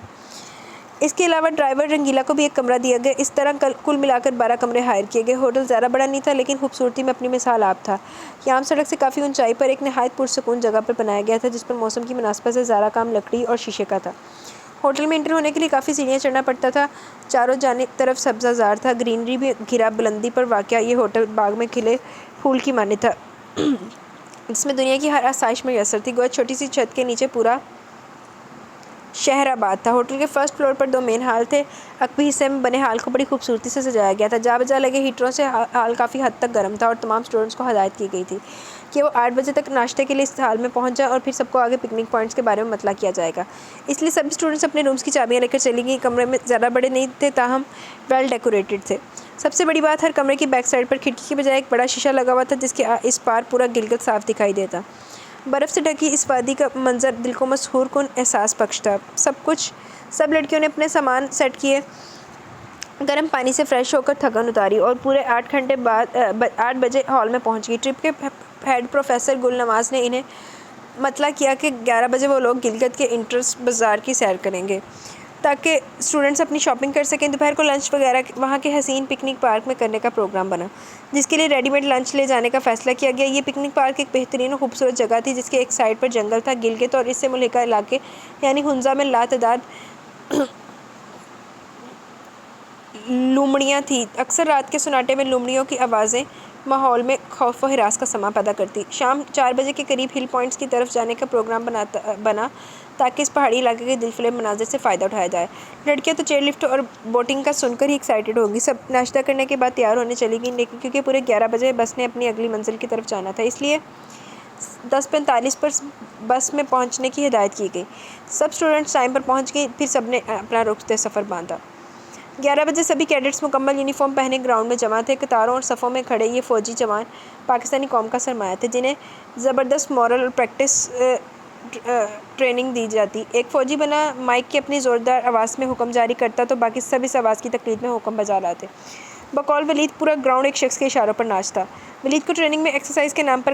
اس کے علاوہ ڈرائیور رنگیلا کو بھی ایک کمرہ دیا گیا۔ اس طرح کل ملا کر 12 کمرے ہائر کیے گئے۔ ہوٹل زیادہ بڑا نہیں تھا، لیکن خوبصورتی میں اپنی مثال آپ تھا۔ یہ عام سڑک سے کافی اونچائی پر ایک نہایت پرسکون جگہ پر بنایا گیا تھا، جس پر موسم کی مناسبت سے زیادہ کام لکڑی اور شیشے کا تھا۔ ہوٹل میں انٹر ہونے کے لیے کافی سیڑھیاں چڑھنا پڑتا تھا۔ چاروں جانب طرف سبزہ زار تھا، گرینری بھی گھرا۔ بلندی پر واقع یہ ہوٹل باغ میں کھلے پھول کی مانند تھا، جس میں دنیا کی ہر آسائش میسر تھی۔ گویا چھوٹی سی چھت کے نیچے پورا شہر آباد تھا۔ ہوٹل کے فرسٹ فلور پر 2 مین ہال تھے۔ عقبی حصے میں بنے ہال کو بڑی خوبصورتی سے سجایا گیا تھا۔ جا بجا لگے ہیٹروں سے ہال کافی حد تک گرم تھا، اور تمام اسٹوڈنٹس کو ہدایت کی گئی تھی کہ وہ 8 بجے تک ناشتے کے لیے اس ہال میں پہنچ جائیں، اور پھر سب کو آگے پکنک پوائنٹس کے بارے میں مطلع کیا جائے گا۔ اس لیے سبھی اسٹوڈنٹس اپنے رومز کی چابیاں لے کر چلی گئیں۔ کمرے میں زیادہ بڑے نہیں تھے، تاہم ویل ڈیکوریٹڈ تھے۔ سب سے بڑی بات، ہر کمرے کی بیک سائڈ پر کھڑکی کے بجائے ایک بڑا شیشہ لگا ہوا تھا، جس کے اس پار پورا گلگت صاف دکھائی دیتا۔ برف سے ڈھکی اس وادی کا منظر دل کو مسحور کن احساس بخش تھا۔ سب لڑکیوں نے اپنے سامان سیٹ کیے، گرم پانی سے فریش ہو کر تھکن اتاری، اور پورے 8 بجے ہال میں پہنچ گئی۔ ٹرپ کے ہیڈ پروفیسر گل نواز نے انہیں مطلع کیا کہ 11 بجے وہ لوگ گلگت کے انٹرس بازار کی سیر کریں گے، تاکہ اسٹوڈنٹس اپنی شاپنگ کر سکیں۔ دوپہر کو لنچ وغیرہ وہاں کے حسین پکنک پارک میں کرنے کا پروگرام بنا، جس کے لیے ریڈی میڈ لنچ لے جانے کا فیصلہ کیا گیا۔ یہ پکنک پارک ایک بہترین اور خوبصورت جگہ تھی، جس کے ایک سائڈ پر جنگل تھا۔ گلگت اور اس سے ملحقہ علاقے یعنی ہنزا میں لاتعداد لومڑیاں تھیں۔ اکثر رات کے سناٹے میں لومڑیوں کی آوازیں ماحول میں خوف و ہراس کا سماں پیدا کرتی۔ شام 4 بجے کے قریب ہل پوائنٹس کی طرف جانے کا پروگرام بنا، تاکہ اس پہاڑی علاقے کے دلفریب مناظر سے فائدہ اٹھایا جائے۔ لڑکیاں تو چیئر لفٹ اور بوٹنگ کا سن کر ہی ایکسائٹڈ ہوں گی۔ سب ناشتہ کرنے کے بعد تیار ہونے چلی گئیں، لیکن کیونکہ پورے 11 بجے بس نے اپنی اگلی منزل کی طرف جانا تھا، اس لیے 10:45 پر بس میں پہنچنے کی ہدایت کی گئی۔ سب اسٹوڈنٹس ٹائم پر پہنچ گئیں، پھر سب نے اپنا رخ سفر باندھا۔ 11 بجے سبھی کیڈٹس مکمل یونیفارم پہنے گراؤنڈ میں جمع تھے۔ قطاروں اور صفوں میں کھڑے یہ فوجی جوان پاکستانی قوم کا سرمایہ تھے، جنہیں زبردست مورل اور پریکٹس ٹریننگ دی جاتی۔ ایک فوجی بنا مائک کی اپنی زوردار آواز میں حکم جاری کرتا تو باقی سب اس آواز کی تقلید میں حکم بجا لاتے۔ بقول ولید پورا گراؤنڈ ایک شخص کے اشاروں پر ناچتا۔ ولید کو ٹریننگ میں ایکسرسائز کے نام پر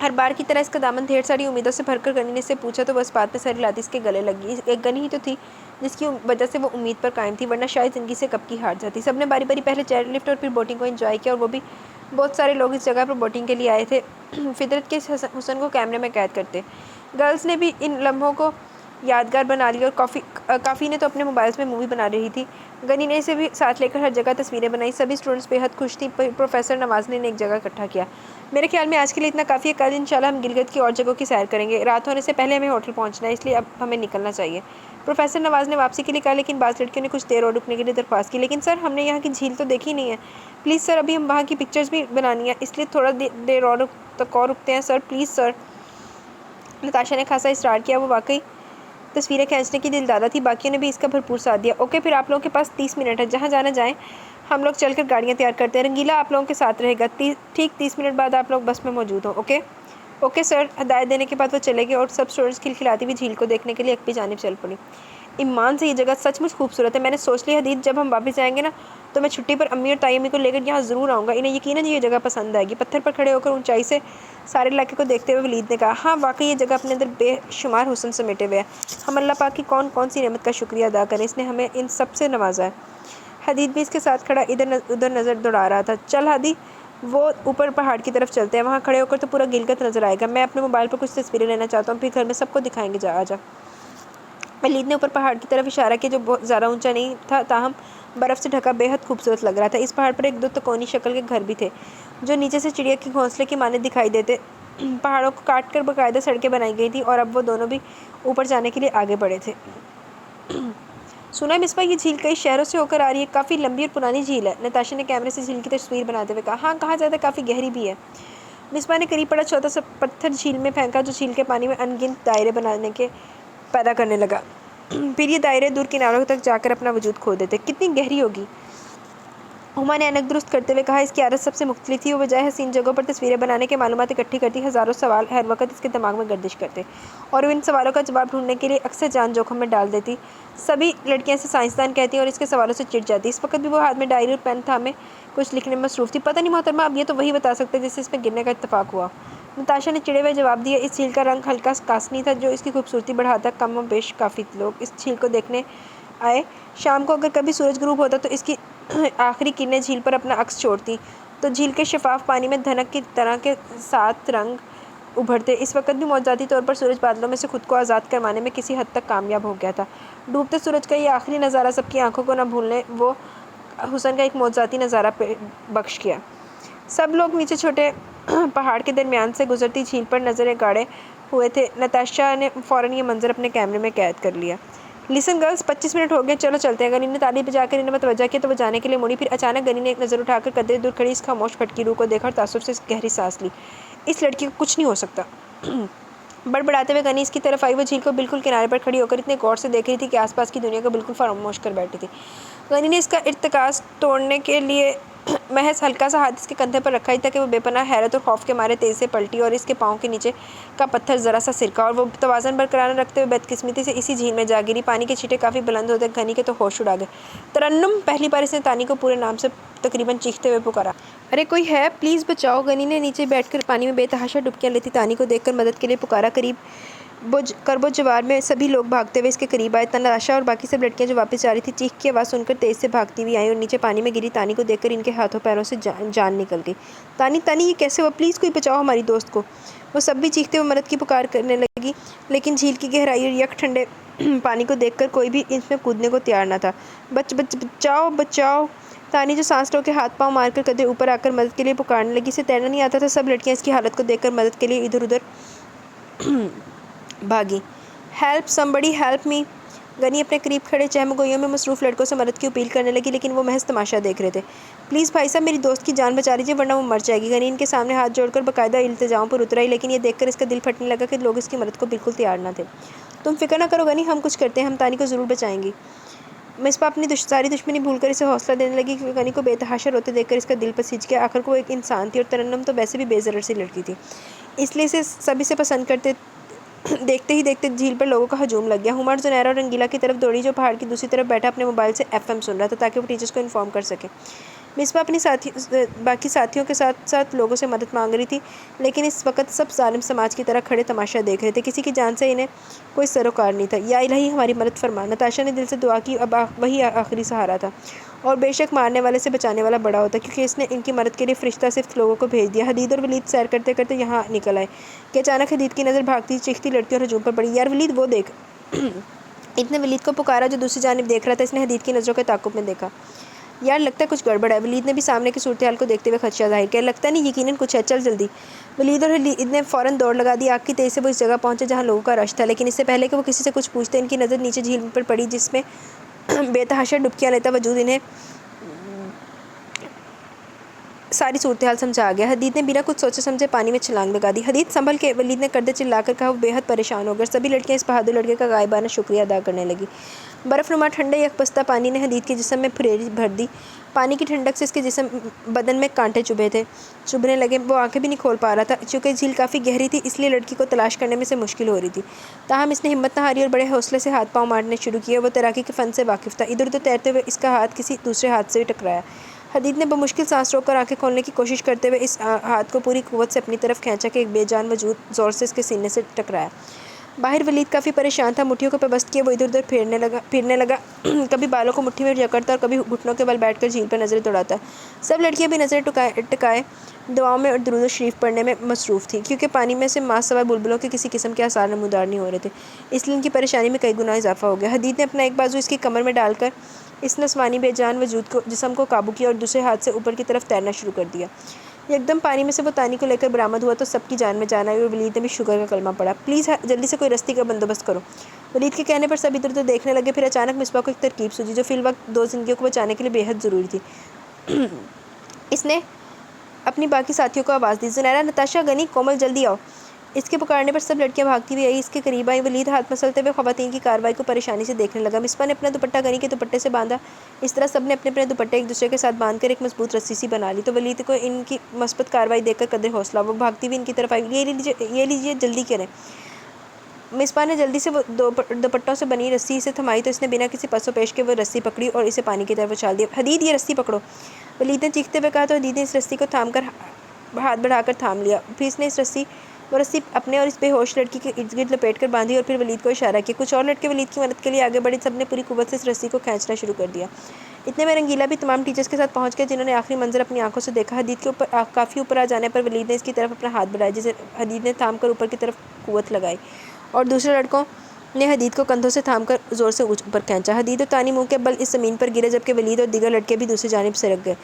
ہر بار کی طرح اس کا دامن ڈھیر ساری امیدوں سے بھر کر گنی نے اس سے پوچھا تو بس بات پہ سر ہلاتی اس کے گلے لگی۔ ایک گنی ہی تو تھی جس کی وجہ سے وہ امید پر قائم تھی، ورنہ شاید زندگی سے کب کی ہار جاتی۔ سب نے باری باری پہلے چیئر لفٹ اور پھر بوٹنگ کو انجوائے کیا، اور وہ بھی بہت سارے لوگ اس جگہ پر بوٹنگ کے لیے آئے تھے فطرت کے حسن کو کیمرے میں قید کرتے۔ گرلز نے بھی ان لمحوں کو یادگار بنا لیا، اور کافی نے تو اپنے موبائلز میں مووی بنا رہی تھی۔ گنی نے اسے بھی ساتھ لے کر ہر جگہ تصویریں بنائی۔ سبھی اسٹوڈنٹس بے حد خوش تھیں۔ پروفیسر نواز نے انہیں ایک جگہ اکٹھا کیا۔ میرے خیال میں آج کے لیے اتنا کافی ہے، کل انشاءاللہ ہم گلگت کی اور جگہوں کی سیر کریں گے۔ رات ہونے سے پہلے ہمیں ہوٹل پہنچنا ہے، اس لیے اب ہمیں نکلنا چاہیے۔ پروفیسر نواز نے واپسی کے لیے کہا، لیکن بعض لڑکیوں نے کچھ دیر اور رکنے کے لیے درخواست کی۔ لیکن سر، ہم نے یہاں کی جھیل تو دیکھی نہیں ہے۔ پلیز سر، ابھی ہم وہاں کی پکچرز بھی بنانی ہیں، اس لیے تھوڑا دیر اور رکتے ہیں سر، پلیز سر۔ نتاشا نے خاصا اصرار کیا، وہ واقعی تصویریں کھینچنے کی دلدادہ تھی۔ باقیوں نے بھی اس کا بھرپور ساتھ دیا۔ اوکے، پھر آپ لوگوں کے پاس 30 منٹ ہے، جہاں جانا جائیں، ہم لوگ چل کر گاڑیاں تیار کرتے ہیں۔ رنگیلا آپ لوگوں کے ساتھ رہے گا، ٹھیک 30 منٹ بعد آپ لوگ بس میں موجود ہوں، اوکے؟ Okay sir. ہدایت دینے کے بعد وہ چلے گئے اور سب اسٹوڈنٹس کھلکھلاتی ہوئی جھیل کو دیکھنے کے لیے ایک بھی جانب چل پڑی۔ ایمان سے یہ جگہ سچ مچ خوبصورت ہے۔ میں نے سوچ لیا حدید، جب ہم واپس جائیں گے نا تو میں چھٹی پر امی اور تائی امی کو لے کر یہاں ضرور آؤں گا، انہیں یقیناً یہ جگہ پسند آئے گی۔ پتھر پر کھڑے ہو کر اونچائی سے سارے علاقے کو دیکھتے ہوئے ولید نے کہا، ہاں واقعی یہ جگہ اپنے اندر بے شمار حسن سمیٹے ہوئے ہے۔ ہم اللہ پاک کی کون کون سی نعمت کا شکریہ ادا کریں، اس نے ہمیں ان سب سے نوازا ہے۔ حدید بھی اس کے ساتھ کھڑا ادھر ادھر نظر دوڑا رہا تھا۔ چل ہادی، وہ اوپر پہاڑ کی طرف چلتے ہیں، وہاں کھڑے ہو کر تو پورا گلگت نظر آئے گا۔ میں اپنے موبائل پر کچھ تصویریں لینا چاہتا ہوں، پھر گھر میں سب کو دکھائیں گے، آجا۔ ولید نے اوپر پہاڑ کی طرف اشارہ کیا، جو بہت زیادہ اونچا نہیں تھا تاہم برف سے ڈھکا بے حد خوبصورت لگ رہا تھا۔ اس پہاڑ پر ایک دو تکونی شکل کے گھر بھی تھے جو نیچے سے چڑیا کے گھونسلے کی مانند دکھائی دیتے۔ پہاڑوں کو کاٹ کر باقاعدہ سڑکیں بنائی گئی تھیں اور اب وہ دونوں بھی اوپر جانے کے لیے آگے بڑھے تھے۔ سنا ہے مصباح، یہ جھیل کئی شہروں سے ہو کر آ رہی ہے، کافی لمبی اور پرانی جھیل ہے۔ نتاشا نے کیمرے سے جھیل کی تصویر بناتے ہوئے کہا، ہاں کہا جاتا ہے کافی گہری بھی ہے۔ مصباح نے قریب پڑا چھوٹا سا پتھر جھیل میں پھینکا، جو جھیل کے پانی میں ان گنت دائرے پیدا کرنے لگا۔ پھر یہ دائرے دور کناروں تک جا کر اپنا وجود کھو دیتے۔ کتنی گہری ہوگی؟ ہما نے انک درست کرتے ہوئے کہا، اس کی عادت سب سے مختلف تھی۔ وہ بجائے حسین جگہوں پر تصویریں بنانے کے معلومات اکٹھی کرتی، ہزاروں سوال ہر وقت اس کے دماغ میں گردش کرتے اور وہ ان سوالوں کا جواب ڈھونڈنے کے لیے اکثر جان جوخم میں ڈال دیتی۔ سبھی لڑکیاں اسے سائنسدان کہتی اور اس کے سوالوں سے چڑ جاتی۔ اس وقت بھی وہ ہاتھ میں ڈائری اور پین تھامے کچھ لکھنے میں مصروف تھی۔ پتہ نہیں محترمہ، اب یہ تو وہی بتا سکتے جس سے اس میں گرنے کا اتفاق ہوا۔ نتاشا نے چڑے ہوئے جواب دیا، اس جھیل کا رنگ ہلکا کاسنی تھا جو اس کی خوبصورتی بڑھاتا، کم و بیش کافی لوگ اس جھیل کو دیکھنے آئے۔ شام کو اگر کبھی سورج غروب ہوتا تو اس کی آخری کرنیں جھیل پر اپنا عکس چھوڑتی تو جھیل کے شفاف پانی میں دھنک کی طرح کے 7 رنگ ابھرتے۔ اس وقت بھی موجزاتی طور پر سورج بادلوں میں سے خود کو آزاد کروانے میں کسی حد تک کامیاب ہو گیا تھا۔ ڈوبتے سورج کا یہ آخری نظارہ سب کی آنکھوں کو نہ بھولنے وہ حسن کا ایک موجزاتی نظارہ بخش کیا۔ سب لوگ نیچے چھوٹے پہاڑ کے درمیان سے گزرتی جھیل پر نظریں گاڑے ہوئے تھے۔ نتاشا نے فوراً یہ منظر اپنے کیمرے میں قید کر لیا۔ لسن گرلز، 25 منٹ ہو گئے، چلو چلتے ہیں۔ گنی نے تالی بجا کر انہیں متوجہ کیا تو وہ جانے کے لیے مڑی، پھر اچانک گنی نے ایک نظر اٹھا کر قدرے دور کھڑی اس خاموش پھٹکی روح کو دیکھا اور تعصب سے گہری سانس لی۔ اس لڑکی کو کچھ نہیں ہو سکتا۔ بڑبڑاتے ہوئے گنی اس کی طرف آئی۔ وہ جھیل کو بالکل کنارے پر کھڑی ہو کر اتنے غور سے دیکھ رہی تھی کہ آس پاس کی دنیا کو بالکل فراموش کر بیٹھی تھی۔ گنی نے اس کا ارتکاز توڑنے کے لیے محض ہلکا سا ہاتھ اس کے کندھے پر رکھا ہی تھا کہ وہ بے پناہ حیرت اور خوف کے مارے تیزی سے پلٹی اور اس کے پاؤں کے نیچے کا پتھر ذرا سا سرکا اور وہ توازن برقرار رکھتے ہوئے بدقسمتی سے اسی جھیل میں جا گری۔ پانی کے چھینٹے کافی بلند ہوتے گنی کے تو ہوش اڑا گئے۔ ترنم! پہلی بار اس نے تانی کو پورے نام سے تقریباً چیختے ہوئے پکارا۔ ارے کوئی ہے؟ پلیز بچاؤ! گنی نے نیچے بیٹھ کر پانی میں بے تحاشا ڈبکیاں لیتی تانی کو دیکھ کر مدد کے لیے پکارا۔ کرب و جوار میں سبھی لوگ بھاگتے ہوئے اس کے قریب آئے۔ نتاشا اور باقی سب لڑکیاں جو واپس جا رہی تھیں چیخ کی آواز سن کر تیزی سے بھاگتی ہوئی آئیں اور نیچے پانی میں گری تانی کو دیکھ کر ان کے ہاتھوں پیروں سے جان نکل گئی۔ تانی تانی، یہ کیسے ہوا؟ پلیز کوئی بچاؤ ہماری دوست کو! وہ سب بھی چیختے ہوئے مدد کی پکار کرنے لگی، لیکن جھیل کی گہرائی اور یک ٹھنڈے پانی کو دیکھ کر کوئی بھی اس میں کودنے کو تیار نہ تھا۔ بچاؤ بچاؤ! تانی جو سانس رو کے ہاتھ پاؤں مار کر قدرے اوپر آ کر مدد کے لیے پکارنے لگی۔ اسے تیرنا نہیں آتا تھا۔ سب لڑکیاں اس کی حالت کو دیکھ کر مدد کے لیے ادھر ادھر بھاگی۔ Help somebody help me! گنی اپنے قریب کھڑے چہمگوئیوں میں مصروف لڑکوں سے مدد کی اپیل کرنے لگی، لیکن وہ محض تماشا دیکھ رہے تھے۔ پلیز بھائی صاحب، میری دوست کی جان بچا لیجیے ورنہ وہ مر جائے گی۔ گنی ان کے سامنے ہاتھ جوڑ کر باقاعدہ التجاؤں پر اتر آئی، لیکن یہ دیکھ کر اس کا دل پھٹنے لگا کہ لوگ اس کی مدد کو بالکل تیار نہ تھے۔ تم فکر نہ کرو گنی، ہم کچھ کرتے ہیں، ہم تانی کو ضرور بچائیں گی۔ مصباح اپنی ساری دشمنی بھول کر اسے حوصلہ دینے لگی، کیونکہ گنی کو بے تحاشا روتے دیکھ کر اس کا دل پسیج گیا۔ آخر کو وہ ایک انسان تھی اور ترنم تو ویسے بھی بے ضرر سی لڑکی تھی، اس لیے سب اسے پسند کرتے۔ دیکھتے ہی دیکھتے جھیل پر لوگوں کا ہجوم لگ گیا۔ ہما اور زنیرہ اور رنگیلا کی طرف دوڑی، جو پہاڑ کی دوسری طرف بیٹھا اپنے موبائل سے FM سن رہا تھا تاکہ وہ ٹیچرز کو انفارم کر سکے۔ مصباح اپنی باقی ساتھیوں کے ساتھ ساتھ لوگوں سے مدد مانگ رہی تھی، لیکن اس وقت سب ظالم سماج کی طرح کھڑے تماشا دیکھ رہے تھے۔ کسی کی جان سے انہیں کوئی سروکار نہیں تھا۔ یا الہی ہماری مدد فرما۔ نتاشا نے دل سے دعا کی، اب وہی آخری سہارا تھا، اور بے شک مارنے والے سے بچانے والا بڑا ہوتا، کیونکہ اس نے ان کی مدد کے لیے فرشتہ صرف لوگوں کو بھیج دیا۔ حدید اور ولید سیر کرتے کرتے یہاں نکل آئے کہ اچانک حدید کی نظر بھاگتی چیختی لڑکی اور ہجوم پر پڑی۔ یار ولید، وہ دیکھ! اتنے ولید کو پکارا جو دوسری جانب دیکھ رہا تھا۔ اس نے حدید کی نظروں کے تعاقب میں دیکھا۔ یار لگتا ہے کچھ گڑبڑ ہے۔ ولید نے بھی سامنے کی صورتحال کو دیکھتے ہوئے خدشہ ظاہر کیا۔ لگتا نہیں، یقیناً کچھ ہے، چل جلدی۔ ولید اور حدید نے فوراً دوڑ لگا دی۔ آگ کی تیزی سے وہ اس جگہ پہنچے جہاں لوگوں کا رش تھا، لیکن اس سے پہلے کہ وہ کسی سے کچھ پوچھتے ان کی نظر نیچے جھیل پر پڑی، جس میں بے تحاشا ڈبکیاں لیتا وجود انہیں ساری صورتحال سمجھا گیا۔ حدید نے بنا کچھ سوچے سمجھے پانی میں چھلانگ لگا دی۔ حدید سنبھل کے، ولید نے کردے چلا کر کہا۔ وہ بے حد پریشان ہو گئے۔ سبھی لڑکیاں اس بہادر لڑکے کا غائبانہ شکریہ ادا کرنے لگی۔ برف نما ٹھنڈے یکبستہ پانی نے حدید کے جسم میں پھریری بھر دی۔ پانی کی ٹھنڈک سے اس کے بدن میں کانٹے چبھنے لگے۔ وہ آنکھیں بھی نہیں کھول پا رہا تھا۔ چونکہ جھیل کافی گہری تھی، اس لیے لڑکی کو تلاش کرنے میں سے مشکل ہو رہی تھی، تاہم اس نے ہمت نہ ہاری اور بڑے حوصلے سے ہاتھ پاؤں مارنے شروع کیے۔ وہ تیراکی کے فن سے واقف تھا۔ ادھر ادھر تیرتے ہوئے اس کا ہاتھ کسی دوسرے ہاتھ سے ٹکرایا۔ حدید نے بمشکل سانس روک کر آنکھیں کھولنے کی کوشش کرتے ہوئے اس ہاتھ کو پوری قوت سے اپنی طرف کھینچا کہ ایک بے جان وجود زور سے اس کے سینے سے ٹکرایا۔ باہر ولید کافی پریشان تھا۔ مٹھیوں کو پیوست کیے وہ ادھر ادھر پھرنے لگا، کبھی بالوں کو مٹھی میں جکڑتا اور کبھی گھٹنوں کے بل بیٹھ کر جھیل پر نظریں دوڑاتا۔ سب لڑکیاں بھی نظریں ٹکائے دعاؤں میں اور درود شریف پڑھنے میں مصروف تھیں، کیونکہ پانی میں سے ماہ سوا بلبلوں کے کسی قسم کے آثار نمودار نہیں ہو رہے تھے، اس لیے ان کی پریشانی میں کئی گنا اضافہ ہو گیا۔ حدید نے اپنا ایک بازو اس کی کمر میں ڈال کر اس نسوانی بے جان جسم کو قابو کیا اور دوسرے ہاتھ سے اوپر کی طرف تیرنا شروع کر دیا۔ یکدم پانی میں سے وہ تانی کو لے کر برآمد ہوا تو سب کی جان میں جان آئی اور ولید نے بھی شکر کا کلمہ پڑھا۔ پلیز جلدی سے کوئی رستی کا بندوبست کرو۔ ولید کے کہنے پر سب ادھر ادھر دیکھنے لگے۔ پھر اچانک مصباح کو ایک ترکیب سوجھی جو فی الوقت دو زندگیوں کو بچانے کے لیے بے حد ضروری تھی۔ اس نے اپنی باقی ساتھیوں کو آواز دی، زنیرہ، نتاشا، گنی، کومل، جلدی آؤ۔ اس کے پکارنے پر سب لڑکیاں بھاگتی ہوئی آئی، اس کے قریب آئیں۔ ولید ہاتھ مسلتے ہوئے خواتین کی کارروائی کو پریشانی سے دیکھنے لگا۔ مصباح نے اپنا دوپٹہ گنی کے دوپٹے سے باندھا۔ اس طرح سب نے اپنے اپنے دوپٹے ایک دوسرے کے ساتھ باندھ کر ایک مضبوط رسی سی بنا لی تو ولید کو ان کی مثبت کارروائی دیکھ کر قدرے حوصلہ وہ بھاگتی ہوئی ان کی طرف آئی۔ یہ لیجیے، جلدی کریں۔ مصباح نے جلدی سے وہ دوپٹوں سے بنی رسی اسے تھمائی تو اس نے بنا کسی پس و پیش کے وہ رسی پکڑی اور اسے پانی کی طرف اچھال دیا۔ حدید، یہ رسی پکڑو، ولید نے چیختے ہوئے کہا تو حدید نے اس رسی کو تھام کر ہاتھ بڑھا کر تھام لیا۔ پھر اس نے وہ رسی اپنے اور اس بے ہوش لڑکی کے ارد گرد لپیٹ کر باندھی اور پھر ولید کو اشارہ کیا۔ کچھ اور لڑکے ولید کی مدد کے لیے آگے بڑھے۔ سب نے پوری قوت سے اس رسی کو کھینچنا شروع کر دیا۔ اتنے میں رنگیلا بھی تمام ٹیچرز کے ساتھ پہنچ گیا، جنہوں نے آخری منظر اپنی آنکھوں سے دیکھا۔ حدید کے کافی اوپر آ جانے پر ولید نے اس کی طرف اپنا ہاتھ بڑھایا، جسے حدید نے تھام کر اوپر کی طرف قوت لگائی اور دوسرے لڑکوں نے حدید کو کندھوں سے تھام کر زور سے اوپر کھینچا۔ حدید اور تانی منہ کے بل اس زمین پر گرے، جبکہ ولید اور دیگر لڑکے بھی دوسری جانب سرک گئے۔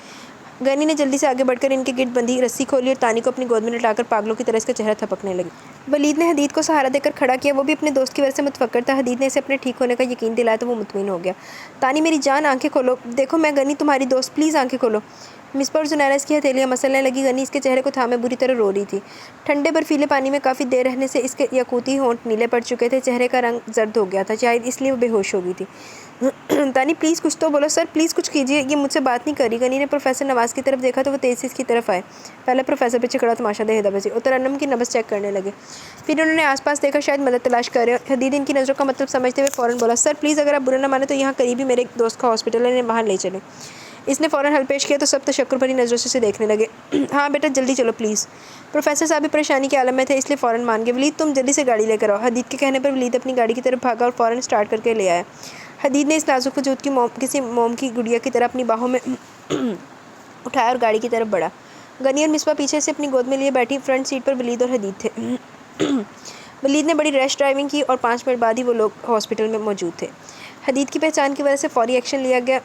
گنی نے جلدی سے آگے بڑھ کر ان کے گرد بندھی رسی کھولی اور تانی کو اپنی گود میں لٹا کر پاگلوں کی طرح اس کا چہرہ تھپکنے لگی۔ ولید نے حدید کو سہارا دے کر کھڑا کیا، وہ بھی اپنے دوست کی وجہ سے متفکر تھا۔ حدید نے اسے اپنے ٹھیک ہونے کا یقین دلایا تو وہ مطمئن ہو گیا۔ تانی میری جان، آنکھیں کھولو، دیکھو میں گنی تمہاری دوست، پلیز آنکھیں کھولو۔ مصباح اور زنیرہ اس کی ہتھیلیاں مسلنے لگی۔ گنی اس کے چہرے کو تھامے بری طرح رو رہی تھی۔ ٹھنڈے برفیلے پانی میں کافی دیر رہنے سے اس کے یاقوتی ہونٹ نیلے پڑ چکے تھے، چہرے کا رنگ زرد ہو گیا تھا، شاید اس لیے وہ بے ہوش ہو گئی تھی۔ تانی پلیز کچھ تو بولو، سر پلیز کچھ کیجیے، یہ مجھ سے بات نہیں کر رہی۔ گنی نے پروفیسر نواز کی طرف دیکھا تو وہ تیزی سے اس کی طرف آئے۔ پہلے پروفیسر پیچھے کھڑا تماشا دیکھ بسی اور ترنم کی نبض چیک کرنے لگے۔ پھر انہوں نے آس پاس دیکھا، شاید مدد تلاش کر رہے ہو۔ حدید ان کی نظروں کا مطلب سمجھتے ہوئے فوراً بولا، سر پلیز اگر آپ برا نہ مانیں تو یہاں قریب ہی میرے ایک دوست کا ہاسپٹل ہے، انہیں وہاں لے چلیں۔ اس نے فوراً حل پیش کیا تو سب تشکر بھری نظروں سے اسے دیکھنے لگے۔ ہاں بیٹا جلدی چلو پلیز۔ پروفیسر صاحب بھی پریشانی کے عالم میں تھے، اس لیے فوراً مان گئے۔ ولید تم جلدی سے گاڑی لے کر آؤ۔ حدید کے کہنے پر ولید اپنی گاڑی کی طرف بھاگا اور فوراً اسٹارٹ کر کے لے آیا۔ حدید نے اس نازک وجود کی کسی موم کی گڑیا کی طرح اپنی باہوں میں اٹھایا اور گاڑی کی طرف بڑھا۔ گنی اور مصباح پیچھے سے اپنی گود میں لیے بیٹھی، فرنٹ سیٹ پر ولید اور حدید تھے۔ ولید نے بڑی ریش ڈرائیونگ کی اور 5 منٹ بعد ہی وہ لوگ ہاسپٹل میں موجود تھے۔ حدید کی پہچان کی وجہ سے فوری ایکشن لیا گیا۔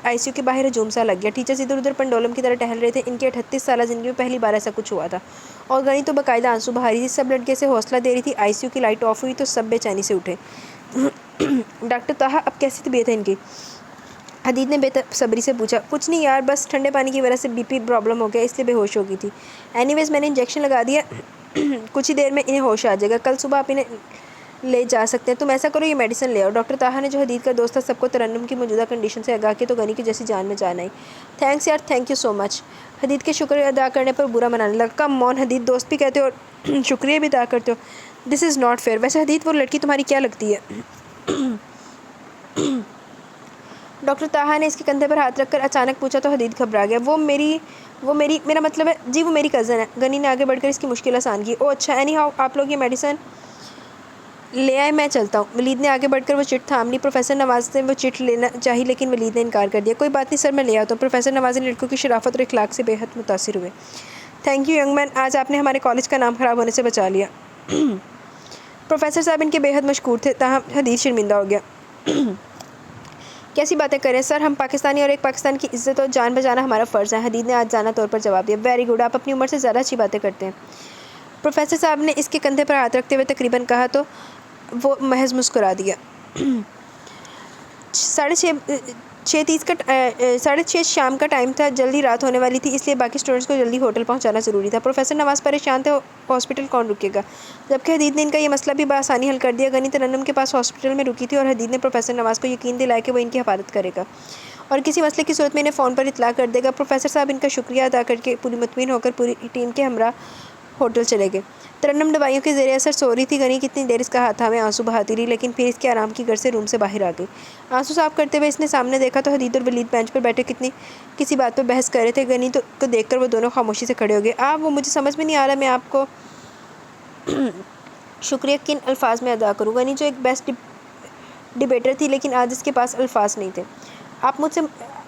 آئی سی یو کے باہر ہجوم سا لگ گیا۔ ٹیچرز ادھر ادھر پنڈولم کی طرح ٹہل رہے تھے۔ ان کی 38 سالہ زندگی میں پہلی بار ایسا کچھ ہوا تھا اور گنی تو باقاعدہ آنسو بہا رہی تھی، سب لڑکے سے حوصلہ دے رہی تھی۔ آئی سی یو کی لائٹ آف ہوئی تو سب بے چینی سے اٹھے۔ ڈاکٹر طاہا، اب کیسی طبیعت ہے ان کی؟ حدید نے بے صبری سے پوچھا۔ کچھ نہیں یار، بس ٹھنڈے پانی کی وجہ سے بی پی پرابلم ہو گیا، اس لیے بے ہوش ہو گئی تھی۔ اینی ویز میں نے انجیکشن لگا دیا، کچھ ہی دیر میں انہیں ہوش آ جائے گا، کل صبح آپ انہیں لے جا سکتے ہیں۔ تم ایسا کرو، یہ میڈیسن لے آؤ۔ ڈاکٹر طاہا نے جو حدید کا دوست تھا سب کو ترنم کی موجودہ کنڈیشن سے آگاہ کیا تو گنی کی جیسی جان میں جان آئی۔ تھینکس یار، تھینک یو سو مچ۔ حدید کے شکریہ ادا کرنے پر برا منانے لگا۔ کم آن حدید، دوست بھی کہتے ہو اور شکریہ بھی ادا کرتے ہو، دس از ناٹ فیئر۔ ویسے حدید وہ لڑکی تمہاری کیا لگتی ہے؟ ڈاکٹر طاہا نے اس کے کندھے پر ہاتھ رکھ کر اچانک پوچھا تو حدید گھبرا گیا۔ میرا مطلب ہے جی وہ میری کزن ہے۔ غنی نے آگے بڑھ کر اس کی مشکل آسان کی۔ او اچھا، اینی ہاؤ آپ لوگ یہ میڈیسن لے آئے، میں چلتا ہوں۔ ولید نے آگے بڑھ کر وہ چٹ تھام لی۔ پروفیسر نواز نے وہ چٹ لینا چاہی لیکن ولید نے انکار کر دیا۔ کوئی بات نہیں سر، میں لے آتا ہوں۔ پروفیسر نواز نے لڑکوں کی شرافت اور اخلاق سے بے حد متاثر ہوئے۔ تھینک یو ینگ مین، آج آپ نے ہمارے کالج کا نام خراب ہونے سے بچا لیا۔ پروفیسر صاحب ان کے بے حد مشکور تھے، تاہم حدید شرمندہ ہو گیا۔ کیسی باتیں کریں سر، ہم پاکستانی اور ایک پاکستان کی عزت اور جان بچانا ہمارا فرض ہے، حدید نے آج جانا طور پر جواب دیا۔ ویری گڈ، آپ اپنی عمر سے زیادہ اچھی باتیں کرتے ہیں، پروفیسر صاحب نے اس کے کندھے پر ہاتھ رکھتے ہوئے تقریباً کہا تو وہ محض مسکرا دیا۔ 6:30 شام کا ٹائم تھا، جلدی رات ہونے والی تھی، اس لیے باقی اسٹوڈنٹس کو جلدی ہوٹل پہنچانا ضروری تھا۔ پروفیسر نواز پریشان تھے، ہاسپٹل کون رکے گا، جبکہ حدید نے ان کا یہ مسئلہ بھی بآسانی حل کر دیا۔ غنی ترنم کے پاس ہاسپٹل میں رکی تھی اور حدید نے پروفیسر نواز کو یقین دلایا کہ وہ ان کی حفاظت کرے گا اور کسی مسئلے کی صورت میں انہیں فون پر اطلاع کر دے گا۔ پروفیسر صاحب ان کا شکریہ ادا کر کے پوری مطمئن ہو کر پوری ٹیم کے ہمراہ ہوٹل چلے گئے۔ ترنم دوائیوں کے زیر اثر سو رہی تھی۔ غنی کتنی دیر اس کا ہاتھ تھامے آنسو بہاتی رہی، لیکن پھر اس کے آرام کی گر سے روم سے باہر آ گئی۔ آنسو صاف کرتے ہوئے اس نے سامنے دیکھا تو حدید اور ولید بینچ پر بیٹھے کسی بات پر بحث کر رہے تھے۔ غنی کو دیکھ کر وہ دونوں خاموشی سے کھڑے ہو گئے۔ وہ مجھے سمجھ میں نہیں آ رہا میں آپ کو شکریہ کن الفاظ میں ادا کروں۔ غنی جو ایک بیسٹ ڈیبیٹر تھی، لیکن آج اس کے پاس الفاظ نہیں تھے۔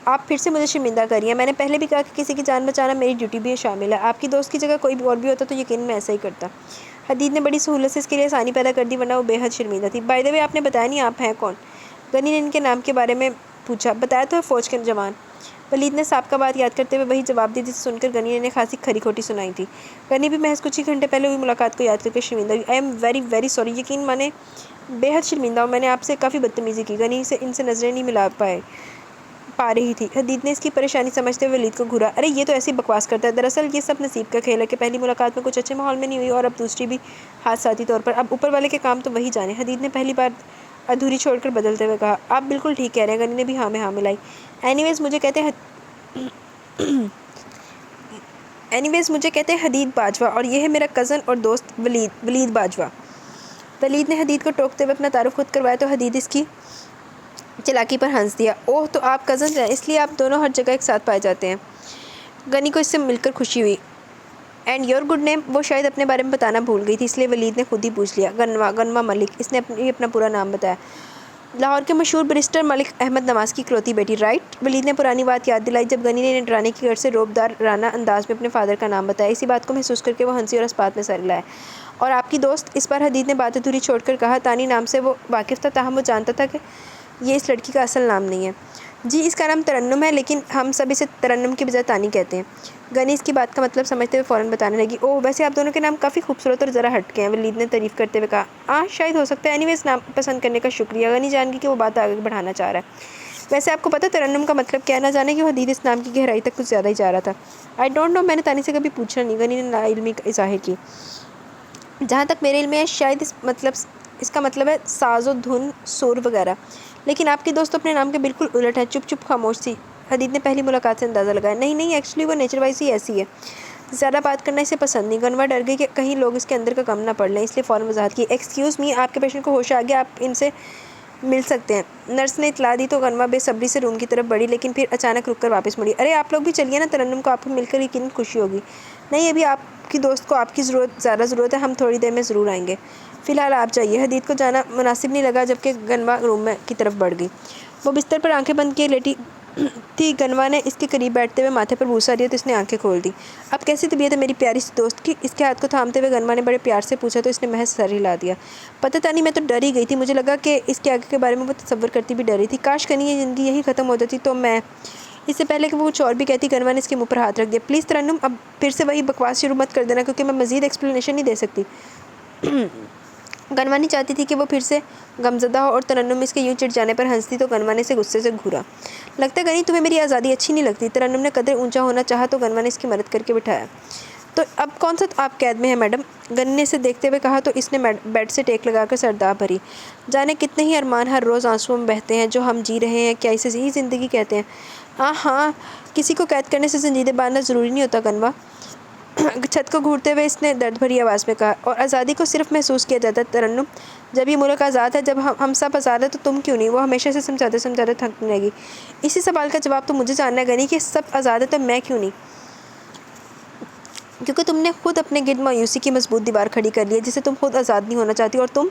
آپ پھر سے مجھے شرمندہ کر رہی ہیں، میں نے پہلے بھی کہا کہ کسی کی جان بچانا میری ڈیوٹی بھی شامل ہے۔ آپ کی دوست کی جگہ کوئی اور بھی ہوتا تو یقیناً میں ایسا ہی کرتا۔ حدید نے بڑی سہولت سے اس کے لیے آسانی پیدا کر دی، ورنہ وہ بے حد شرمندہ تھی۔ بائی دی وے، آپ نے بتایا نہیں آپ ہیں کون؟ غنی نے ان کے نام کے بارے میں پوچھا۔ بتایا تو ہے، فوج کے جوان۔ ولید نے سابقہ بات یاد کرتے ہوئے وہی جواب دیا جسے سن کر غنی نے خاصی کھری کھوٹی سنائی تھی۔ غنی بھی محض کچھ ہی گھنٹے پہلے ہوئی ملاقات کو یاد کر کے شرمندہ ہوئی۔ I am very very sorry, یقین مانے بے حد شرمندہ ہوں، میں نے آپ سے کافی بدتمیزی کی۔ غنی ان سے نظریں نہیں ملا پا رہی تھی۔ حدید نے اس کی پریشانی سمجھتے ہوئے ولید کو گھورا۔ ارے یہ تو ایسی بکواس کرتا ہے، دراصل یہ سب نصیب کا کھیل ہے کہ پہلی ملاقات میں کچھ اچھے ماحول میں نہیں ہوئی اور اب دوسری بھی حادثاتی طور پر۔ اب اوپر والے کے کام تو وہی جانے۔ حدید نے پہلی بار ادھوری چھوڑ کر بدلتے ہوئے کہا۔ آپ بالکل ٹھیک کہہ رہے ہیں، غنی نے بھی ہاں میں ہاں ملائی۔ اینی ویز مجھے کہتے ہیں حدید باجوہ اور یہ ہے میرا کزن اور دوست ولید باجوہ۔ ولید نے حدید کو ٹوکتے ہوئے اپنا تعارف خود کروایا تو حدید اس کی چلاکی پر ہنس دیا۔ اوہ، تو آپ کزنز ہیں، اس لیے آپ دونوں ہر جگہ ایک ساتھ پائے جاتے ہیں۔ غنی کو اس سے مل کر خوشی ہوئی۔ And your good name? وہ شاید اپنے بارے میں بتانا بھول گئی تھی، اس لیے ولید نے خود ہی پوچھ لیا۔ غنوہ ملک، اس نے اپنا پورا نام بتایا۔ لاہور کے مشہور بیرسٹر ملک احمد نواز کی اکلوتی بیٹی، رائٹ؟ ولید نے پرانی بات یاد دلائی جب غنی نے انہیں ڈرانے کی غرض سے رعب رانہ انداز میں اپنے فادر کا نام بتایا۔ اسی بات کو محسوس کر کے وہ ہنسی اور اسپات میں سر ہلایا۔ اور آپ کی دوست؟ اس بار حدید نے بات ادھوری چھوڑ کر کہا۔ تانی نام سے وہ واقف تھا، تاہم وہ جانتا تھا کہ یہ اس لڑکی کا اصل نام نہیں ہے۔ جی، اس کا نام ترنم ہے، لیکن ہم سب اسے ترنم کی بجائے تانی کہتے ہیں۔ غنی اس کی بات کا مطلب سمجھتے ہوئے فوراً بتانے لگی۔ اوہ، ویسے آپ دونوں کے نام کافی خوبصورت اور ذرا ہٹ کے ہیں، ولید نے تعریف کرتے ہوئے کہا۔ شاید ہو سکتا ہے، اینی ویز نام پسند کرنے کا شکریہ۔ غنی جان گئی کہ وہ بات آگے بڑھانا چاہ رہا ہے۔ ویسے آپ کو پتہ ترنم کا مطلب کیا ہے؟ نہ جانے کہ وہ حدید اس نام کی گہرائی تک کچھ زیادہ ہی جا رہا تھا۔ آئی ڈونٹ نو، میں نے تانی سے کبھی پوچھا نہیں، غنی نے نا علمی اظہار کی۔ جہاں تک میرے علم میں ہے، شاید اس کا مطلب ہے ساز و دھن، سور وغیرہ، لیکن آپ کی دوست اپنے نام کے بالکل الٹ ہے۔ چپ خاموش سی۔ حدید نے پہلی ملاقات سے اندازہ لگایا۔ نہیں، ایکچولی وہ نیچر وائز ہی ایسی ہے، زیادہ بات کرنا اسے پسند نہیں۔ غنوہ ڈر گئی کہ کہیں لوگ اس کے اندر کا غم نہ پڑھ لیں، اس لیے فوراً وضاحت کی۔ ایکسکیوز می، آپ کے پیشنٹ کو ہوش آ گیا، آپ ان سے مل سکتے ہیں۔ نرس نے اطلاع دی تو غنوہ بے صبری سے روم کی طرف بڑھی، لیکن پھر اچانک رک کر واپس مڑی۔ ارے آپ لوگ بھی چلیے نا، ترنم کو آپ کو مل کر یقیناً خوشی ہوگی۔ نہیں، ابھی آپ کی دوست کو آپ کی زیادہ ضرورت ہے، ہم تھوڑی دیر میں ضرور آئیں گے۔ فی الحال آپ جائیے۔ حدید کو جانا مناسب نہیں لگا، جبکہ غنوہ روم کی طرف بڑھ گئی۔ وہ بستر پر آنکھیں بند کیے لیٹی تھی۔ غنوہ نے اس کے قریب بیٹھتے ہوئے ماتھے پر بوسہ دیا تو اس نے آنکھیں کھول دی۔ اب کیسی طبیعت ہے میری پیاری سی دوست کی؟ اس کے ہاتھ کو تھامتے ہوئے غنوہ نے بڑے پیار سے پوچھا تو اس نے محض سر ہلا دیا۔ پتہ تانی، میں تو ڈر ہی گئی تھی، مجھے لگا کہ اس کے آگے کے بارے میں وہ تصور کرتی بھی ڈر رہی تھی۔ کاش غنی یہ زندگی یہی ختم ہو جاتی تو میں… اس سے پہلے کہ وہ کچھ اور بھی کہتی، غنوہ نے اس کے منہ پر ہاتھ رکھ دیا۔ پلیز ترنم، اب پھر سے وہی بکواس شروع مت کر دینا، کیونکہ میں مزید ایکسپلینیشن نہیں دے سکتی۔ غنوہ نہیں چاہتی تھی کہ وہ پھر سے غمزدہ ہو اور ترنم اس کے یوں چڑ جانے پر ہنستی تو غنوہ نے اسے غصے سے گھورا۔ لگتا ہے غنی تمہیں میری آزادی اچھی نہیں لگتی۔ ترنم نے قدر اونچا ہونا چاہا تو غنوہ نے اس کی مدد کر کے بٹھایا۔ تو اب کون سا آپ قید میں ہیں میڈم؟ غنی نے اسے دیکھتے ہوئے کہا تو اس نے بیڈ سے ٹیک لگا کر سرداب بھری۔ جانے کتنے ہی ارمان ہر روز آنسوؤں میں بہتے ہیں جو ہم جی رہے ہیں، کیا اسے ہی زندگی کہتے ہیں؟ ہاں، کسی کو قید کرنے سے زنجیریں باندھنا ضروری نہیں ہوتا غنوہ۔ چھت کو گھورتے ہوئے اس نے درد بھری آواز میں کہا، اور آزادی کو صرف محسوس کیا جاتا ہے ترنم جب یہ ملک آزاد ہے، جب ہم سب آزاد ہیں تو تم کیوں نہیں؟ وہ ہمیشہ سے سمجھاتے تھکنے لگی۔ اسی سوال کا جواب تو مجھے جاننا ہے گنی کہ سب آزاد ہے تو میں کیوں نہیں؟ کیونکہ تم نے خود اپنے گرد مایوسی کی مضبوط دیوار کھڑی کر لی ہے جسے تم خود آزاد نہیں ہونا چاہتی، اور تم…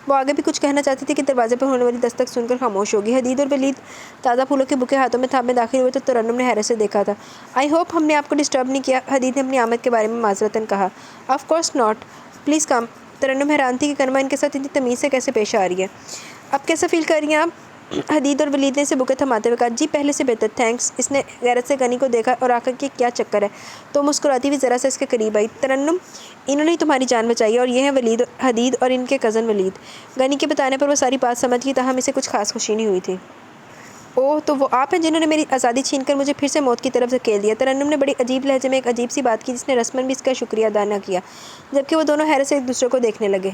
وہ آگے بھی کچھ کہنا چاہتی تھی کہ دروازے پر ہونے والی دستک سن کر خاموش ہو گئی۔ حدید اور ولید تازہ پھولوں کے بوکے ہاتھوں میں تھامے داخل ہوئے تو ترنم نے حیرت سے دیکھا تھا۔ آئی ہوپ ہم نے آپ کو ڈسٹرب نہیں کیا، حدید نے اپنی آمد کے بارے میں معذرتاً کہا۔ Of course not, please come. Tarannum حیران تھی کہ کنوا ان کے ساتھ اتنی تمیز سے کیسے پیش آ رہی ہے۔ اب کیسا فیل کر رہی ہیں آپ؟ حدید اور ولید نے اسے بوکے تھماتے ہوئے کہا۔ جی پہلے سے بہتر، تھینکس۔ اس نے غیرت سے گنی کو دیکھا اور آخر کہ کیا چکر ہے تو مسکراتی ہوئی ذرا سا اس کے قریب آئی۔ ترنم، انہوں نے ہی تمہاری جان بچائی ہے، اور یہ ہیں حدید اور ان کے کزن ولید۔ گنی کے بتانے پر وہ ساری بات سمجھ گئی، تاہم اسے کچھ خاص خوشی نہیں ہوئی تھی۔ اوہ، تو وہ آپ ہیں جنہوں نے میری آزادی چھین کر مجھے پھر سے موت کی طرف دھکیل دیا۔ ترنم نے بڑی عجیب لہجے میں ایک عجیب سی بات کی جس نے رسماً بھی اس کا شکریہ ادا نہ کیا، جبکہ وہ دونوں حیرت سے ایک دوسرے کو دیکھنے لگے۔